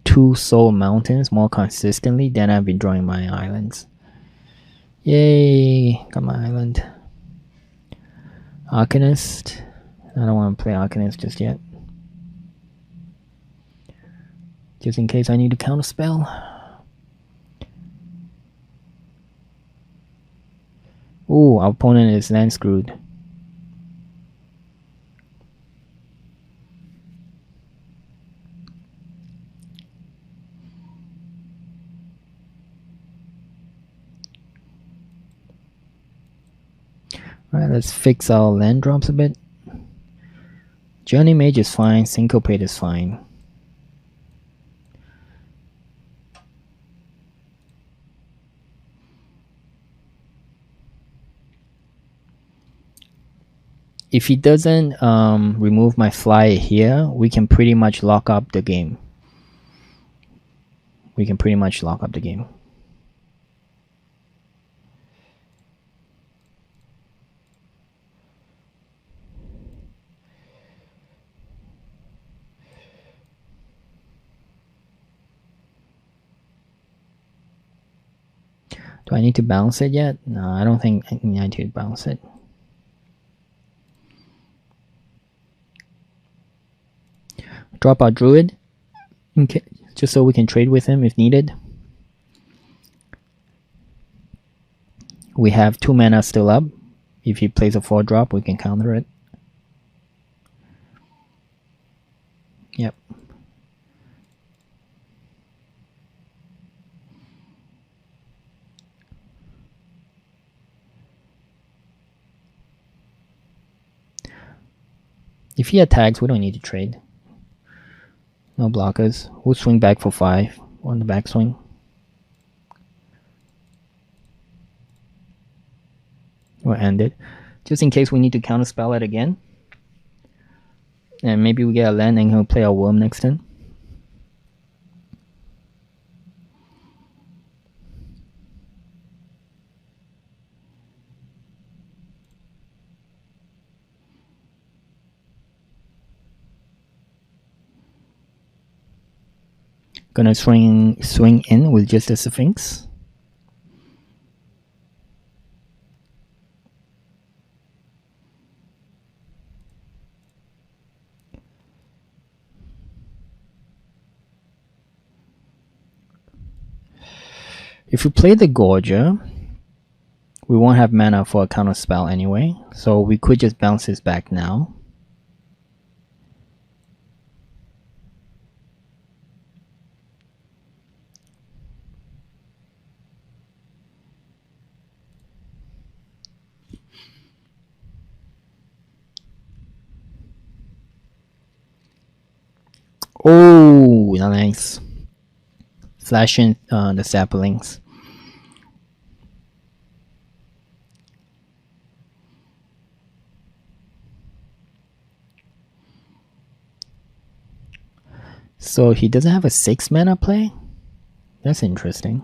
2 soul mountains more consistently than I've been drawing my islands. Yay! Got my island. Arcanist. I don't want to play Arcanist just yet. Just in case I need to counter spell. Ooh, our opponent is land screwed. Alright, let's fix our land drops a bit. Journey Mage is fine, Syncopate is fine. If he doesn't remove my flyer here, we can pretty much lock up the game. Do I need to bounce it yet? No, I don't think I need to bounce it. Drop our druid, okay, just so we can trade with him if needed. We have 2 mana still up. If he plays a 4-drop, we can counter it. Yep. If he attacks, we don't need to trade. No blockers. We'll swing back for 5 on the backswing. We'll end it. Just in case we need to counterspell it again. And maybe we get a land and he'll play our worm next turn. Gonna swing in with just the Sphinx. If we play the Gorger, we won't have mana for a counter spell anyway, so we could just bounce this back now. Oh, nice. Flashing the saplings. So he doesn't have a 6 mana play? That's interesting.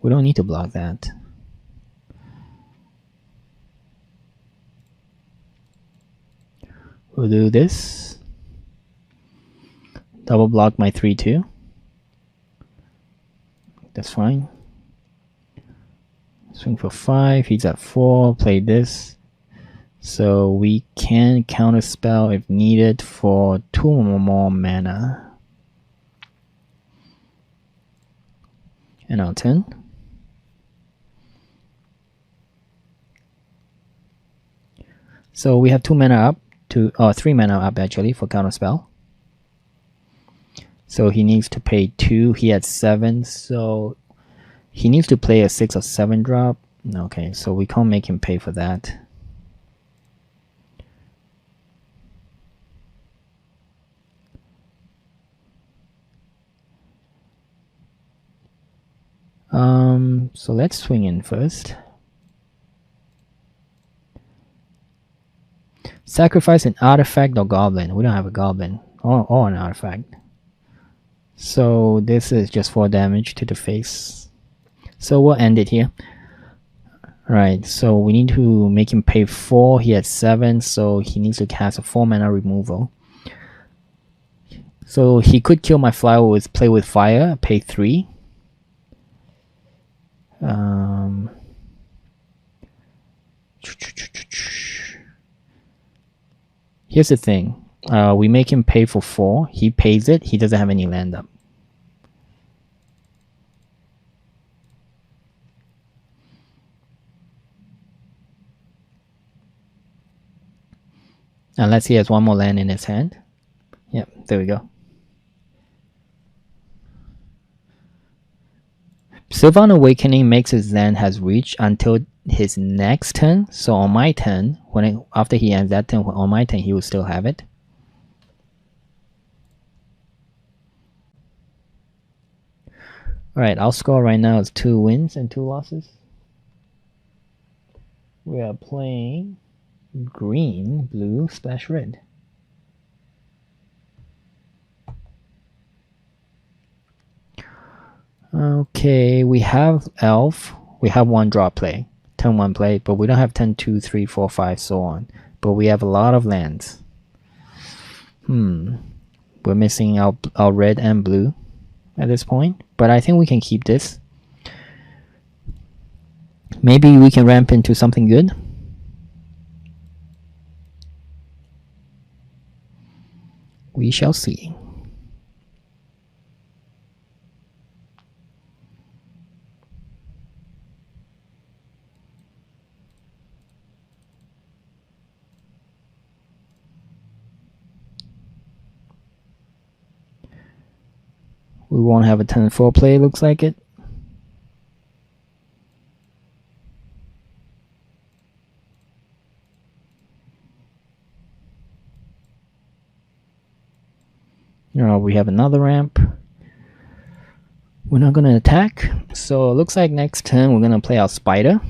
We don't need to block that. We'll do this. Double block my 3/2. That's fine. Swing for 5. He's at 4. Play this. So we can counterspell if needed for 2 or more mana. And our turn. So we have 2 mana up. 3 mana up actually for counterspell. So he needs to pay 2. He had 7, so he needs to play a 6 or 7 drop. Okay, so we can't make him pay for that. So let's swing in first. Sacrifice an artifact or goblin. We don't have a goblin or an artifact. So this is just 4 damage to the face. So we'll end it here. Alright, so we need to make him pay 4. He had 7, so he needs to cast a 4 mana removal. So he could kill my flower with play with fire, pay 3. Here's the thing. We make him pay for 4. He pays it. He doesn't have any land up. Unless he has 1 more land in his hand. Yep, there we go. Sylvan Awakening makes his land has reached until his next turn. So on my turn, after he ends that turn, on my turn he will still have it. Alright, our score right now is 2 wins and 2 losses. We are playing green, blue, splash red. Okay, we have elf. We have 1 draw play, turn 1 play, but we don't have turn 2, 3, 4, 5, so on. But we have a lot of lands. We're missing our red and blue at this point, but I think we can keep this. Maybe we can ramp into something good. We shall see. We won't have a 10-4 play, looks like it. We have another ramp. We're not going to attack. So it looks like next turn we're going to play our spider.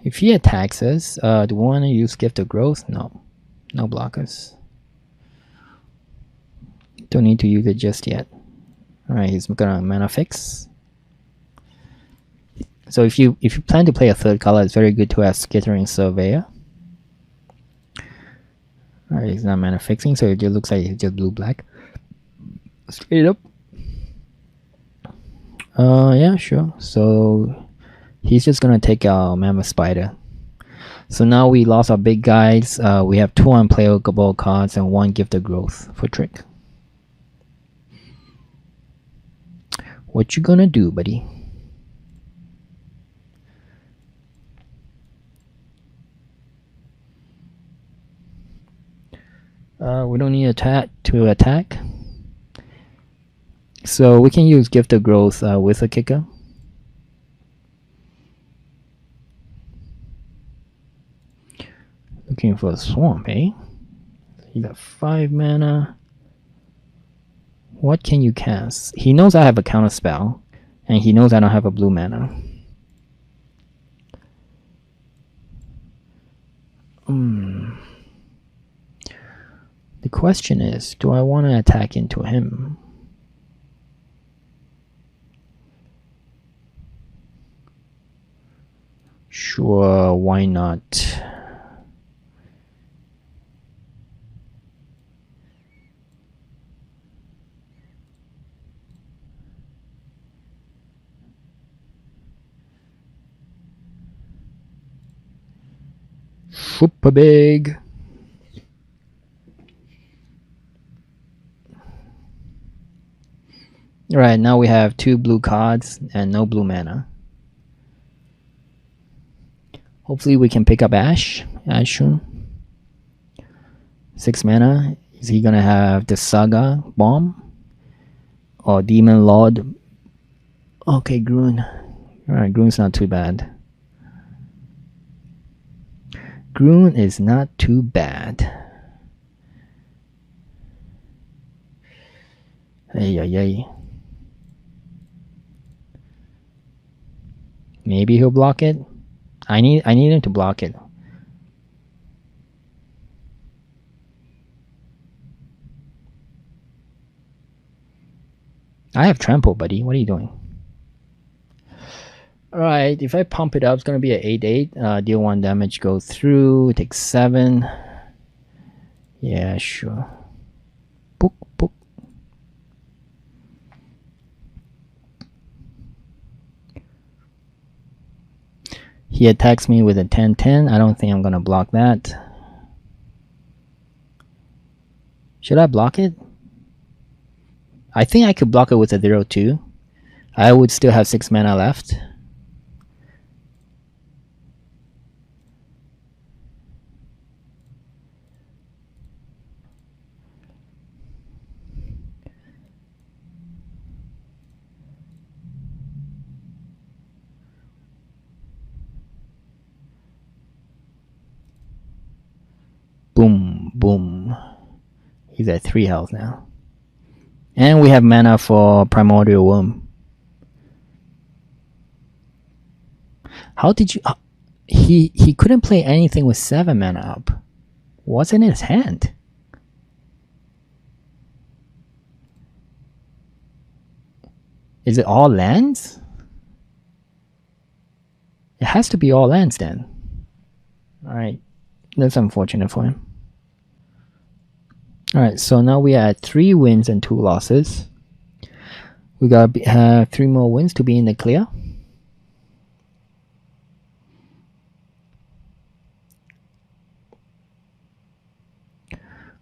If he attacks us, do we want to use Gift of Growth? No. No blockers. Don't need to use it just yet. Alright, he's gonna mana fix. So if you plan to play a third color, it's very good to have Skittering Surveyor. Alright, he's not mana fixing, so it just looks like it's just blue-black. Straight up. Yeah, sure. So he's just gonna take our Mammoth Spider. So now we lost our big guys. We have 2 unplayable cards and 1 Gift of Growth for trick. What you gonna do, buddy? We don't need to attack. So we can use Gift of Growth with a kicker. Looking for a swamp, eh? You got 5 mana. What can you cast? He knows I have a counter spell, and he knows I don't have a blue mana. The question is, do I want to attack into him? Sure, why not? Super big. Alright, now we have 2 blue cards and no blue mana. Hopefully we can pick up Ashun. 6 mana. Is he gonna have the Saga Bomb? Or Demon Lord? Okay, Grun. Alright, Grun's not too bad. Grun is not too bad. Hey. Maybe he'll block it. I need him to block it. I have trample, buddy. What are you doing? Alright, if I pump it up, it's going to be an 8/8. Deal 1 damage, go through, take 7. Yeah, sure. Book. He attacks me with a 10/10. I don't think I'm going to block that. Should I block it? I think I could block it with a 0/2. I would still have 6 mana left. Boom. He's at 3 health now. And we have mana for Primordial Womb. How did you... He couldn't play anything with 7 mana up. What's in his hand? Is it all lands? It has to be all lands then. Alright. That's unfortunate for him. Alright, so now we are at 3 wins and 2 losses. We got 3 more wins to be in the clear.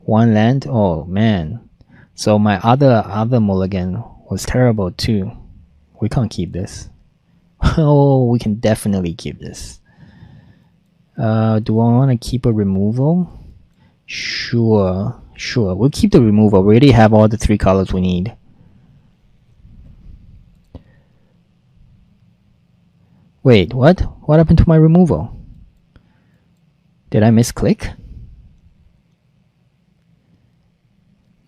One land. Oh man. So my other mulligan was terrible too. We can't keep this. Oh, we can definitely keep this. Do I want to keep a removal? Sure. We'll keep the removal. We already have all the 3 colors we need. Wait, what? What happened to my removal? Did I misclick?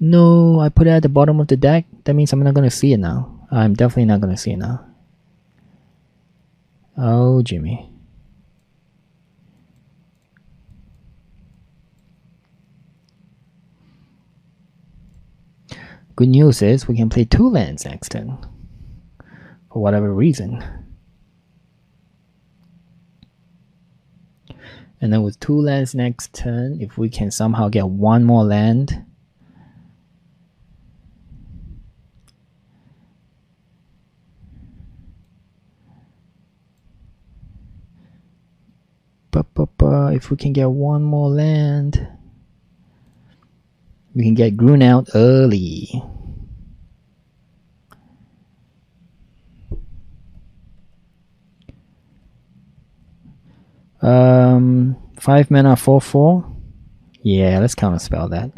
No, I put it at the bottom of the deck. That means I'm not going to see it now. I'm definitely not going to see it now. Oh, Jimmy. Good news is we can play 2 lands next turn. For whatever reason. And then with 2 lands next turn, if we can somehow get 1 more land. If we can get 1 more land, we can get Groon out early. Um, 5 mana 4/4. Yeah, let's counterspell that.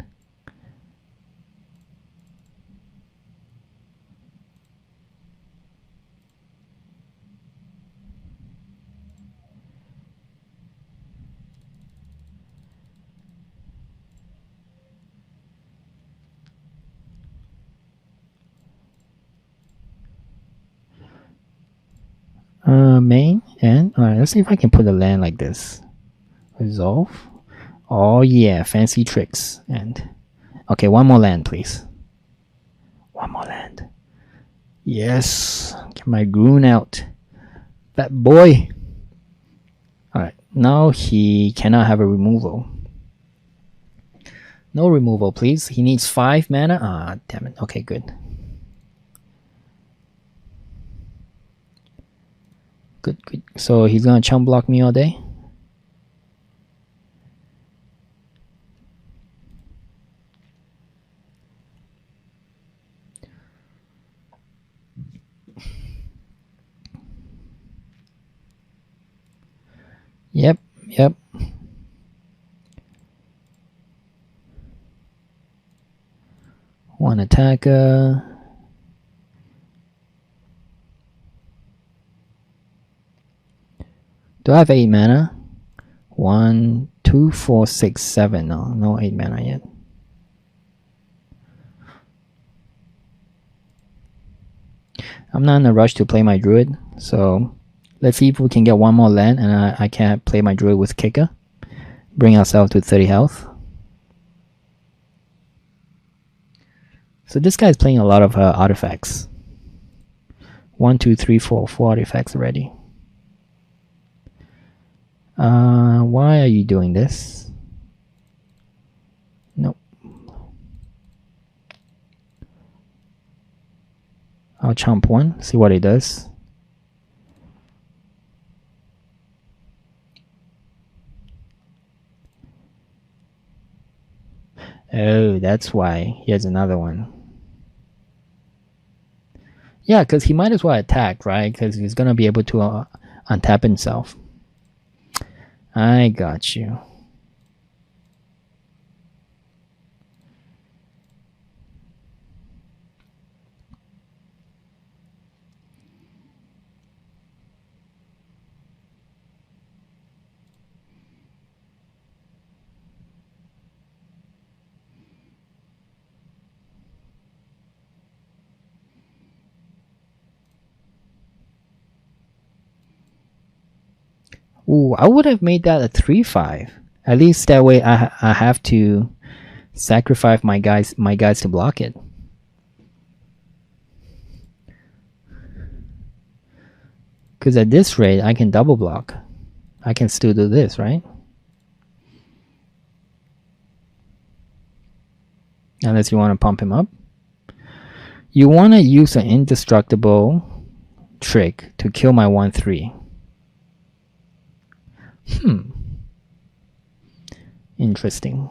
Main and alright, let's see if I can put a land like this. Resolve. Oh yeah, fancy tricks. And okay, 1 more land, please. 1 more land. Yes, get my Groon out. That boy. Alright, now he cannot have a removal. No removal, please. He needs 5 mana. Ah, damn it. Okay, good. Good. So he's gonna chump block me all day? Yep. 1 attacker. Do I have 8 mana? 1, 2, 4, 6, 7. No 8 mana yet. I'm not in a rush to play my druid, so let's see if we can get 1 more land and I can play my druid with kicker. Bring ourselves to 30 health. So this guy's playing a lot of artifacts. 1, 2, 3, 4 artifacts already. Why are you doing this? Nope. I'll chomp 1, see what it does. Oh, that's why. Here's another one. Yeah, because he might as well attack, right? Because he's going to be able to untap himself. I got you. Ooh, I would have made that a 3/5. At least that way I have to sacrifice my guys to block it. Because at this rate, I can double block. I can still do this, right? Unless you want to pump him up. You want to use an indestructible trick to kill my 1/3. Interesting.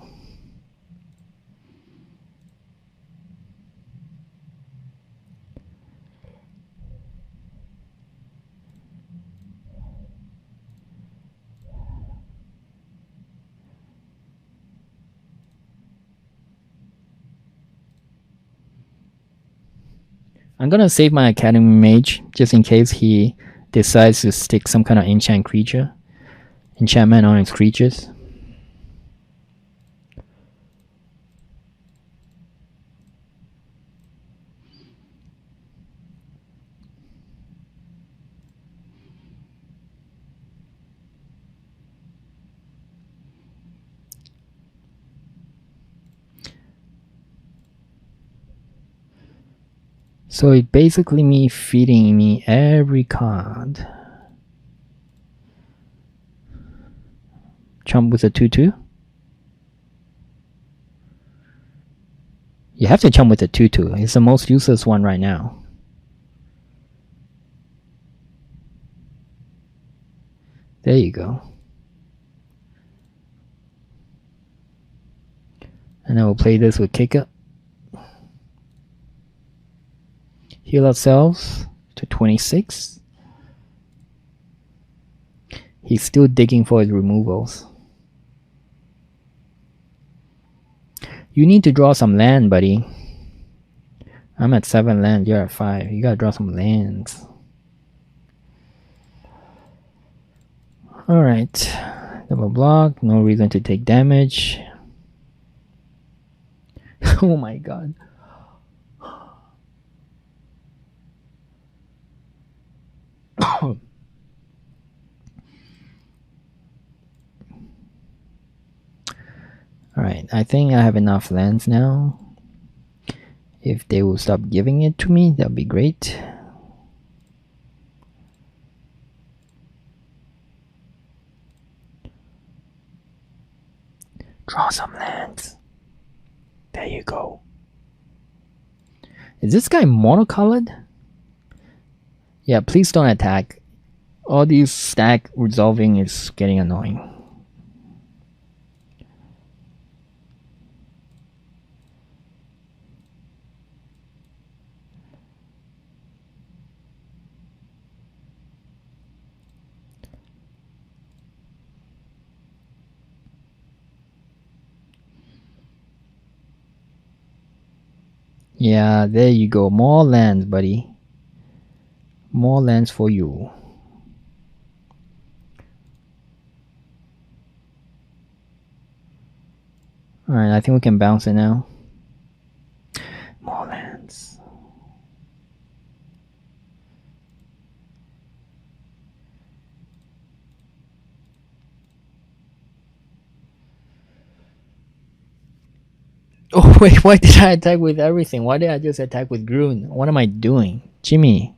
I'm gonna save my Academy Mage just in case he decides to stick some kind of enchantment on his creatures. So it basically me feeding me every card. Chump with a 2/2. You have to chump with a 2/2. It's the most useless one right now. There you go. And then we'll play this with kicker. Heal ourselves to 26. He's still digging for his removals. You need to draw some land, buddy. I'm at 7 land, you're at 5. You gotta draw some lands. Alright. Double block, no reason to take damage. Oh my god. Alright, I think I have enough lands now. If they will stop giving it to me, that would be great. Draw some lands. There you go. Is this guy monocolored? Yeah, please don't attack. All these stack resolving is getting annoying. Yeah, there you go. More lands, buddy. More lands for you. Alright, I think we can bounce it now. More lands. Oh wait, why did I attack with everything? Why did I just attack with Grun? What am I doing? Jimmy,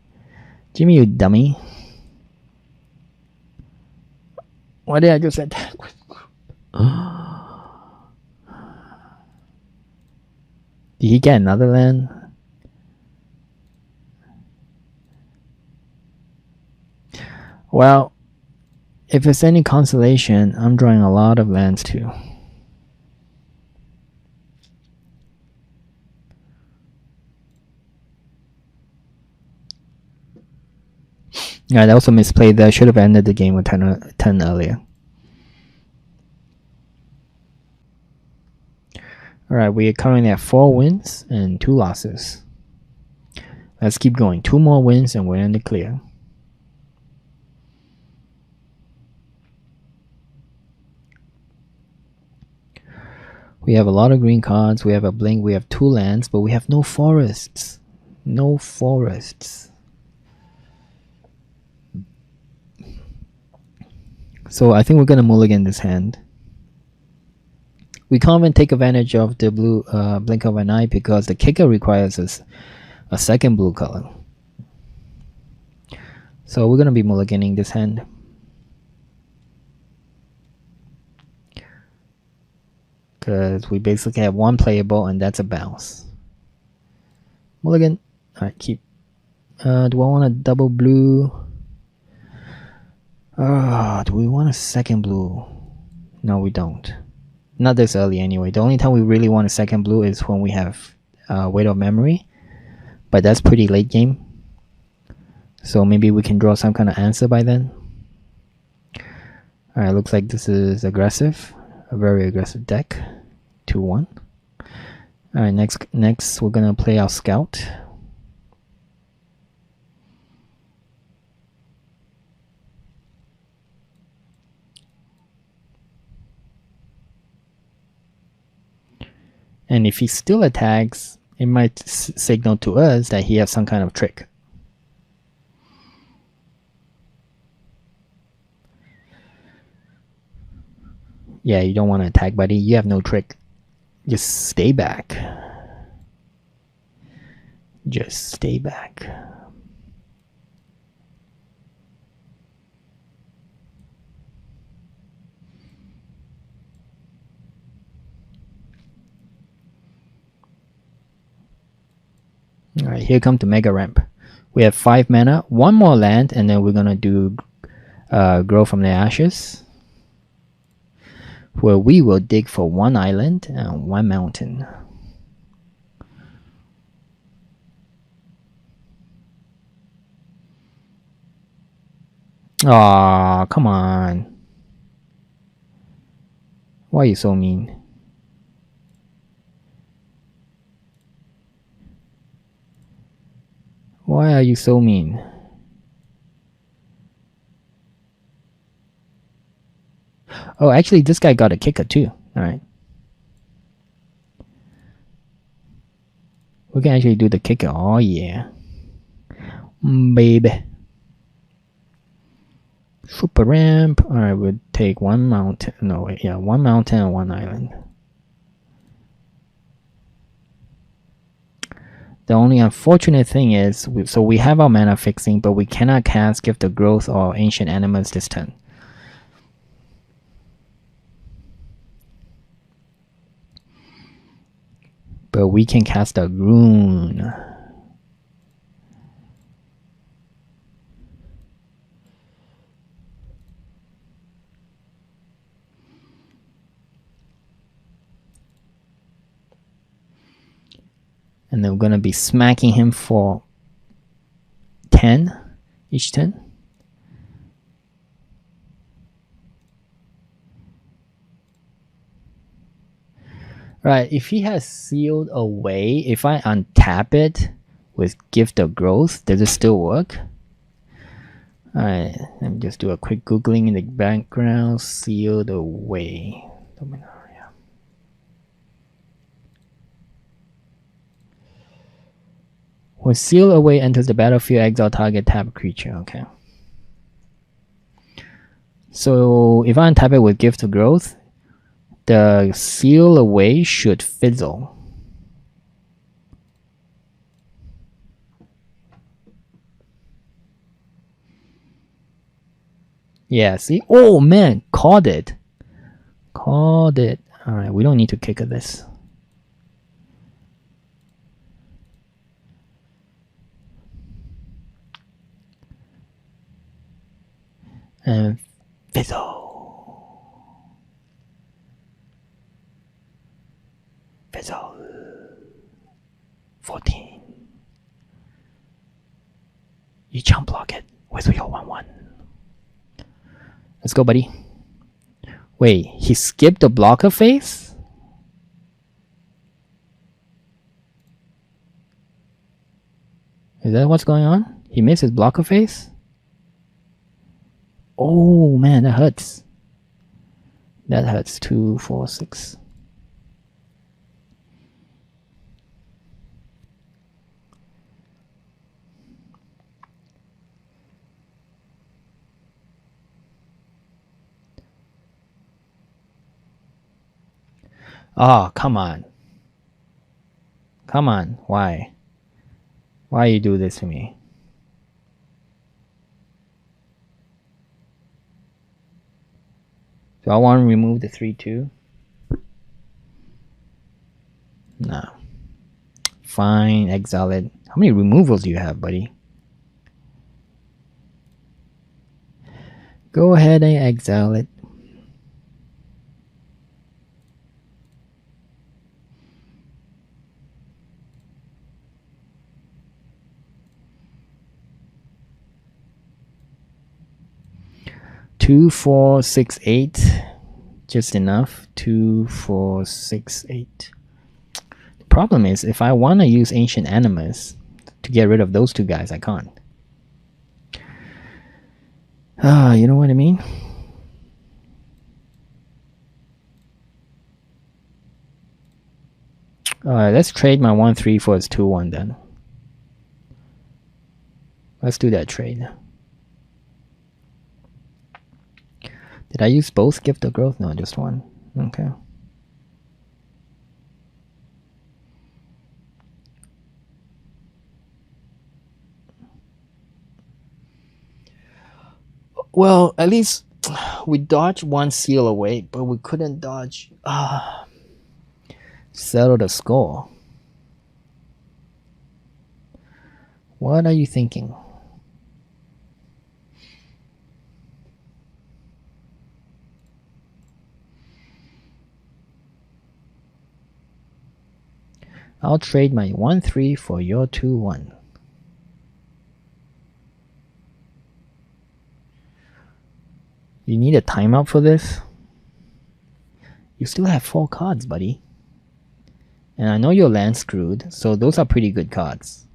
you dummy. Why did I just attack with Grun? Did he get another land? Well, if it's any consolation, I'm drawing a lot of lands too. Yeah, I also misplayed that. I should have ended the game with 10 earlier. Alright, we are currently at 4 wins and 2 losses. Let's keep going. 2 more wins and we're in the clear. We have a lot of green cards. We have a blink. We have 2 lands, but we have no forests. No forests. So I think we're gonna mulligan this hand. We can't even take advantage of the blue blink of an eye because the kicker requires us a second blue color. So we're gonna be mulliganing this hand. Because we basically have one playable and that's a bounce. Mulligan. Alright, keep. Do I want a double blue? Do we want a second blue? No, we don't. Not this early anyway. The only time we really want a second blue is when we have Weight of Memory. But that's pretty late game. So maybe we can draw some kind of answer by then. Alright, looks like this is aggressive. A very aggressive deck. 2-1. Alright, next we're gonna play our scout. And if he still attacks, it might signal to us that he has some kind of trick. Yeah, you don't want to attack, buddy. You have no trick. Just stay back. Just stay back. Alright, here comes the Mega Ramp. We have 5 mana, 1 more land, and then we're gonna do Grow from the Ashes, where we will dig for 1 island and 1 mountain. Aw, come on. Why are you so mean? Why are you so mean? Oh, actually, this guy got a kicker too. Alright. We can actually do the kicker. Oh, yeah. Baby. Super ramp. Alright, we'll take 1 mountain. No, wait. Yeah, 1 mountain and 1 island. The only unfortunate thing is, so we have our mana fixing, but we cannot cast Gift of Growth or Ancient Animals this turn. But we can cast a rune. And then we're gonna be smacking him for 10 each turn. Right, if he has Sealed Away, if I untap it with Gift of Growth, does it still work? Alright, let me just do a quick googling in the background. Sealed Away. Dominaria. When Sealed Away enters the battlefield, exile target tap creature. Okay. So if I untap it with Gift of Growth, the Seal Away should fizzle. Yeah, see? Oh man, called it. Called it. Alright, we don't need to kick at this. And fizzle. Fizzle. 14. You jump block it with your 1-1. Let's go, buddy. Wait, he skipped the blocker phase? Is that what's going on? He missed his blocker phase? Oh man, that hurts. That hurts. 2, 4, 6. Oh, come on. Come on. Why? Why you do this to me? Do I want to remove the 3/2? No. Fine, exile it. How many removals do you have, buddy? Go ahead and exile it. Two, 4, 6, 8. Just enough. 2, 4, 6, 8. The problem is, if I want to use Ancient Animus to get rid of those two guys, I can't. You know what I mean? Alright, let's trade my 1/3 for his 2/1 then. Let's do that trade. Did I use both Gift of Growth? No, just one. Okay. Well, at least we dodged one seal away, but we couldn't dodge. Settle the score. What are you thinking? I'll trade my 1/3 for your 2/1. You need a timeout for this? You still have 4 cards, buddy. And I know your land screwed, so those are pretty good cards.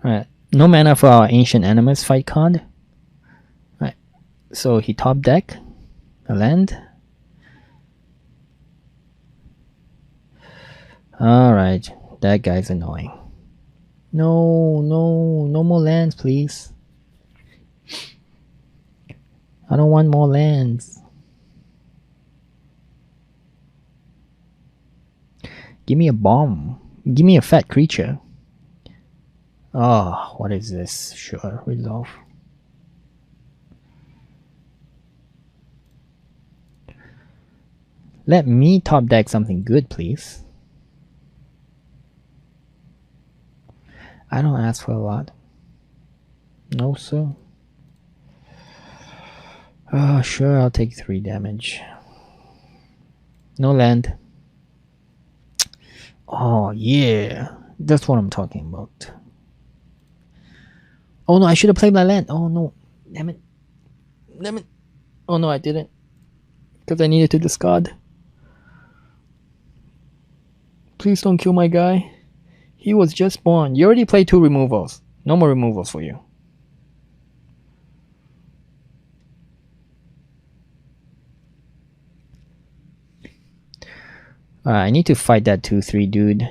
Alright, no mana for our Ancient Animus fight card. Alright, so he top deck a land. Alright, that guy's annoying. No more lands, please. I don't want more lands. Give me a bomb. Give me a fat creature. Oh, what is this? Sure, resolve. Let me top deck something good, please. I don't ask for a lot. No, sir. Oh, sure, I'll take 3 damage. No land. Oh, yeah. That's what I'm talking about. Oh, no, I should have played my land. Oh, no. Damn it. Damn it. Oh, no, I didn't. Because I needed to discard. Please don't kill my guy. He was just born. You already played 2 removals. No more removals for you. I need to fight that 2/3 dude.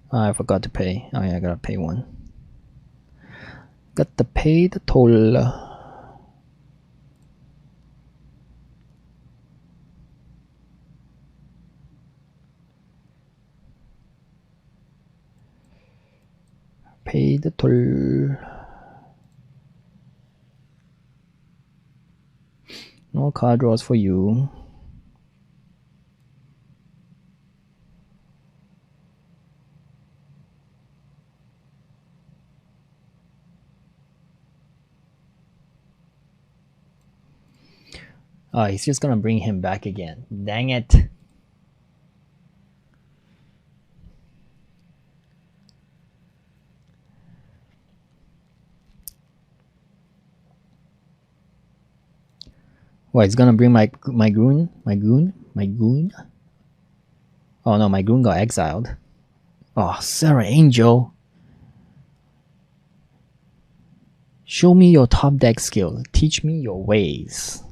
I forgot to pay. Oh yeah, I gotta pay 1. Got to pay the toll. Pay the toll. No card draws for you. Oh, he's just gonna bring him back again. Dang it. What, it's gonna bring my goon? Oh no, my goon got exiled. Oh, Sarah Angel. Show me your top deck skills. Teach me your ways.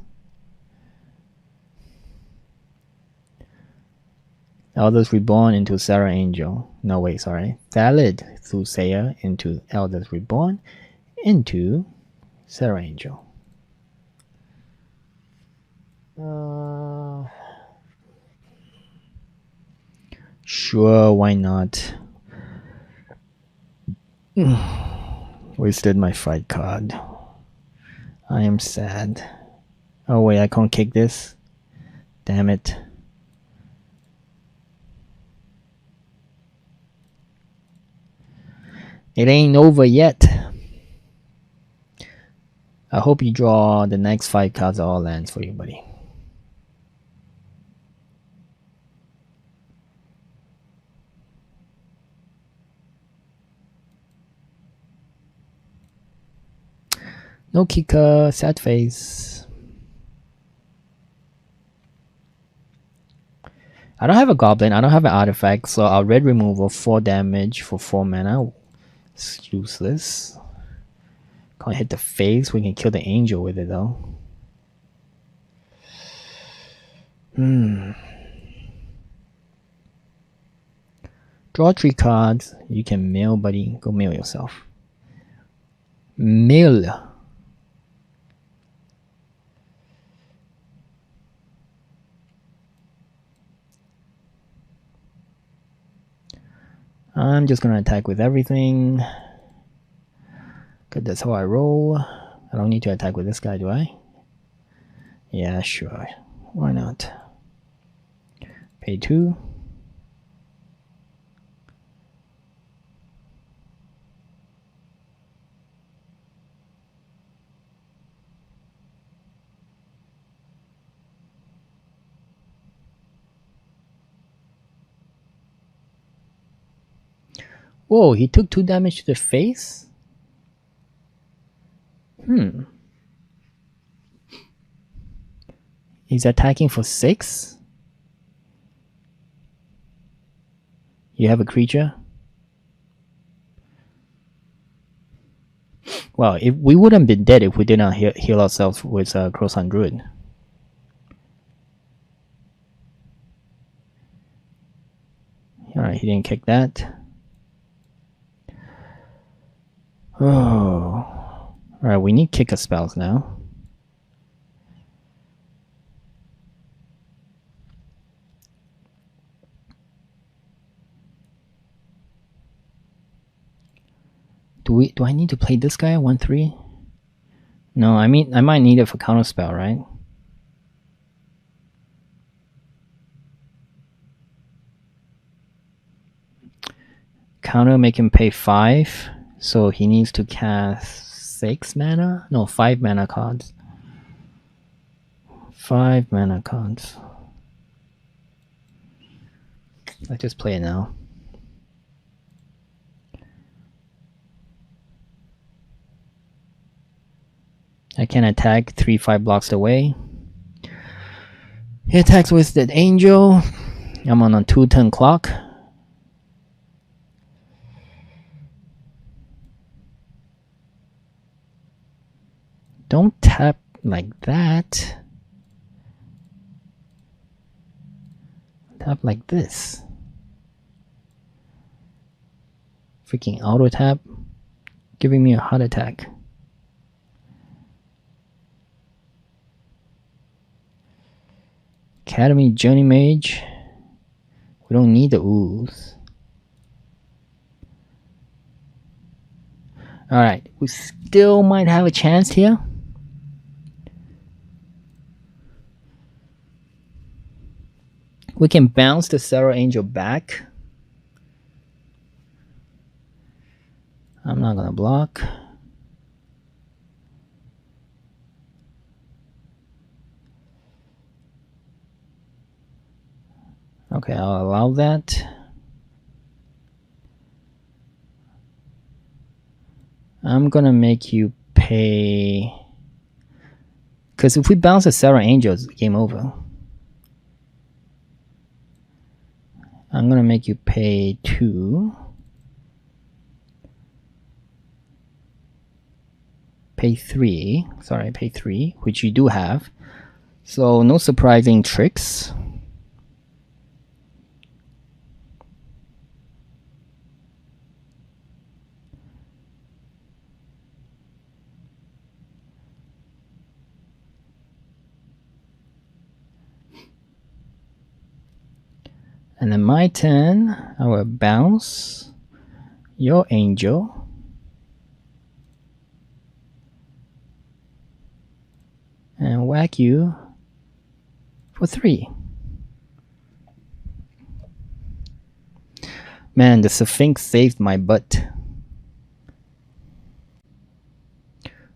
Elders Reborn into Sarah Angel. No, wait, sorry. Valid Soothsayer into Elders Reborn into Sarah Angel. Sure, why not? Wasted my fight card. I am sad. Oh wait, I can't kick this. Damn it. It ain't over yet. I hope you draw the next 5 cards all lands for you, buddy. No kicker, sad face. I don't have a goblin, I don't have an artifact, so our red removal 4 damage for 4 mana. It's useless. Can't hit the face, we can kill the angel with it though. Draw 3 cards. You can mill, buddy. Go mill yourself. Mill. I'm just gonna attack with everything. Cause that's how I roll. I don't need to attack with this guy, do I? Yeah, sure. Why not? Pay 2. Whoa, he took 2 damage to the face? He's attacking for 6? You have a creature? Well, if we wouldn't be dead if we did not heal ourselves with Croissant Druid. Alright, he didn't kick that. Oh. Alright, we need kicker spells now. Do I need to play this guy 1/3? No, I mean I might need it for counter spell, right? Counter make him pay 5, so he needs to cast 6 mana? No, 5 mana cards. 5 mana cards. Let's just play it now. I can attack 3/5 blocks away. He attacks with the angel. I'm on a 2-turn clock. Don't tap like that. Tap like this. Freaking auto tap. Giving me a heart attack. Academy Journey Mage. We don't need the ooze. Alright, we still might have a chance here. We can bounce the Sarah Angel back. I'm not gonna block. Okay, I'll allow that. I'm gonna make you pay, Because if we bounce a Sarah Angels, game over. I'm gonna make you pay 2. Pay 3. Sorry, pay 3, which you do have. So no surprising tricks. And then my turn, I will bounce your angel. And whack you for 3. Man, the Sphinx saved my butt.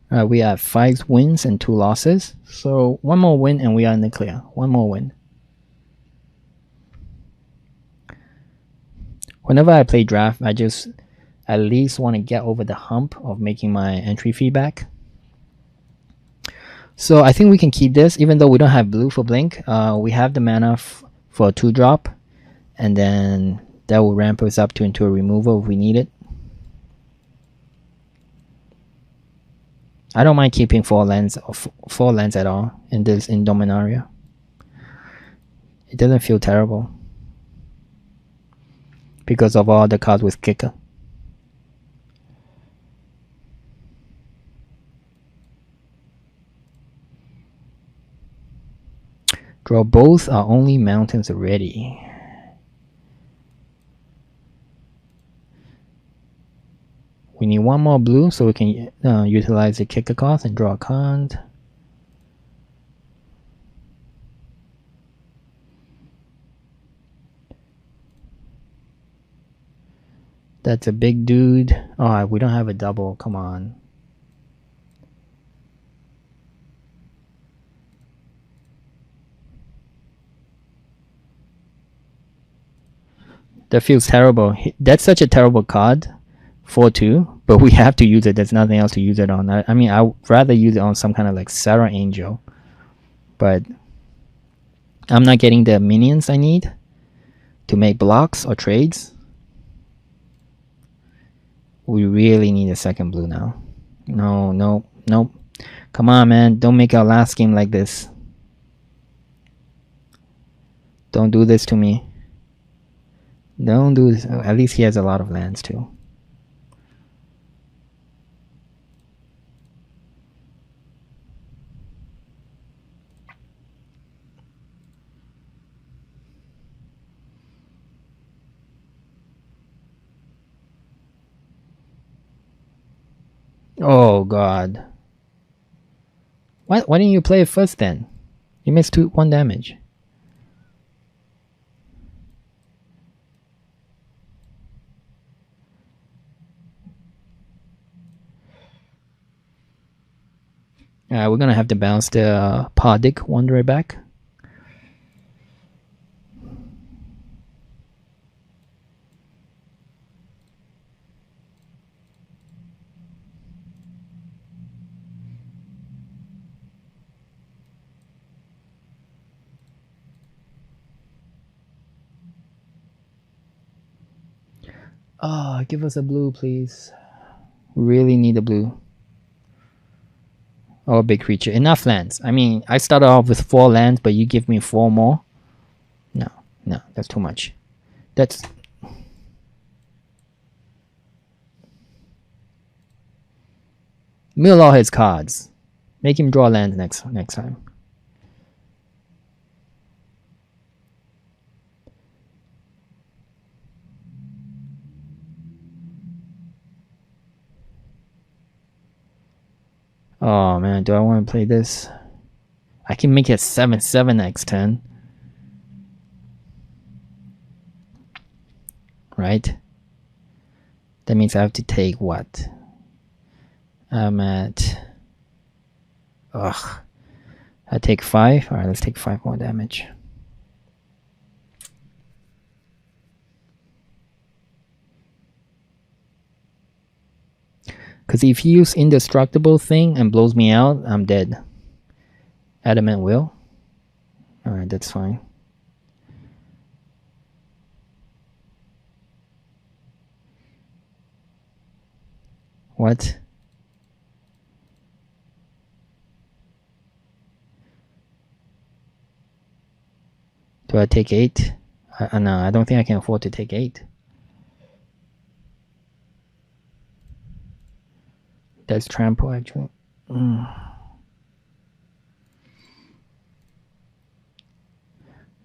We have 5 wins and 2 losses. So 1 more win and we are in the clear. 1 more win. Whenever I play draft, I just at least want to get over the hump of making my entry fee back. So I think we can keep this, even though we don't have blue for blink. We have the mana for a 2-drop, and then that will ramp us up into a removal if we need it. I don't mind keeping 4 lands at all in Dominaria. It doesn't feel terrible because of all the cards with kicker. Draw both are only mountains already. We need 1 more blue so we can utilize the kicker cost and draw a card. That's a big dude. Oh, we don't have a double. Come on. That feels terrible. That's such a terrible card. 4/2, but we have to use it. There's nothing else to use it on. I mean, I would rather use it on some kind of like Sarah Angel, but I'm not getting the minions I need to make blocks or trades. We really need a second blue now. No, no, nope. Come on, man. Don't make our last game like this. Don't do this to me. Don't do this. At least he has a lot of lands too. Oh god. Why didn't you play it first then? You missed 1 damage. We're gonna have to bounce the Pardic Wanderer back. Oh, give us a blue, please. We really need a blue. Oh, big creature. Enough lands. I mean, I started off with 4 lands, but you give me 4 more. No, that's too much. That's... Mill all his cards. Make him draw lands next time. Oh man, do I want to play this? I can make it 7/7 next turn. Right? That means I have to take what? I'm at... Ugh. I take 5? Alright, let's take 5 more damage. Because if he uses indestructible thing and blows me out, I'm dead. Adamant Will. Alright, that's fine. What? Do I take 8? No, I don't think I can afford to take 8. That's trample, actually.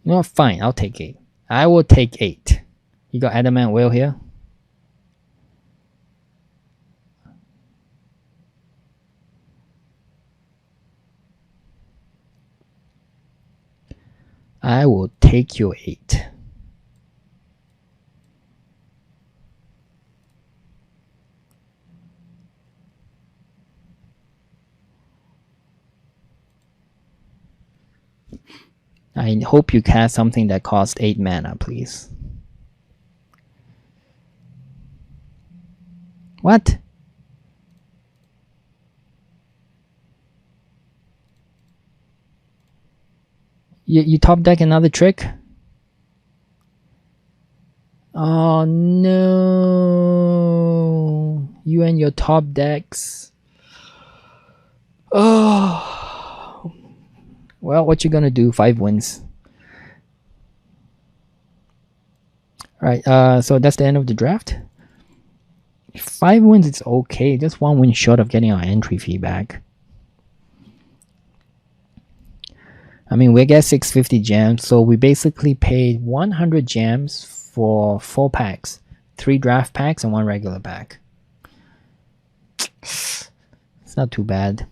No, fine. I'll take 8. I will take 8. You got Adamant Will here? I will take your 8. I hope you cast something that costs 8 mana, please. What? You top deck another trick? Oh no. You and your top decks. Oh. Well, what you gonna do? 5 wins. Alright, so that's the end of the draft. 5 wins is okay. Just 1 win short of getting our entry fee back. I mean, we get 650 gems, so we basically paid 100 gems for 4 packs. 3 draft packs and 1 regular pack. It's not too bad.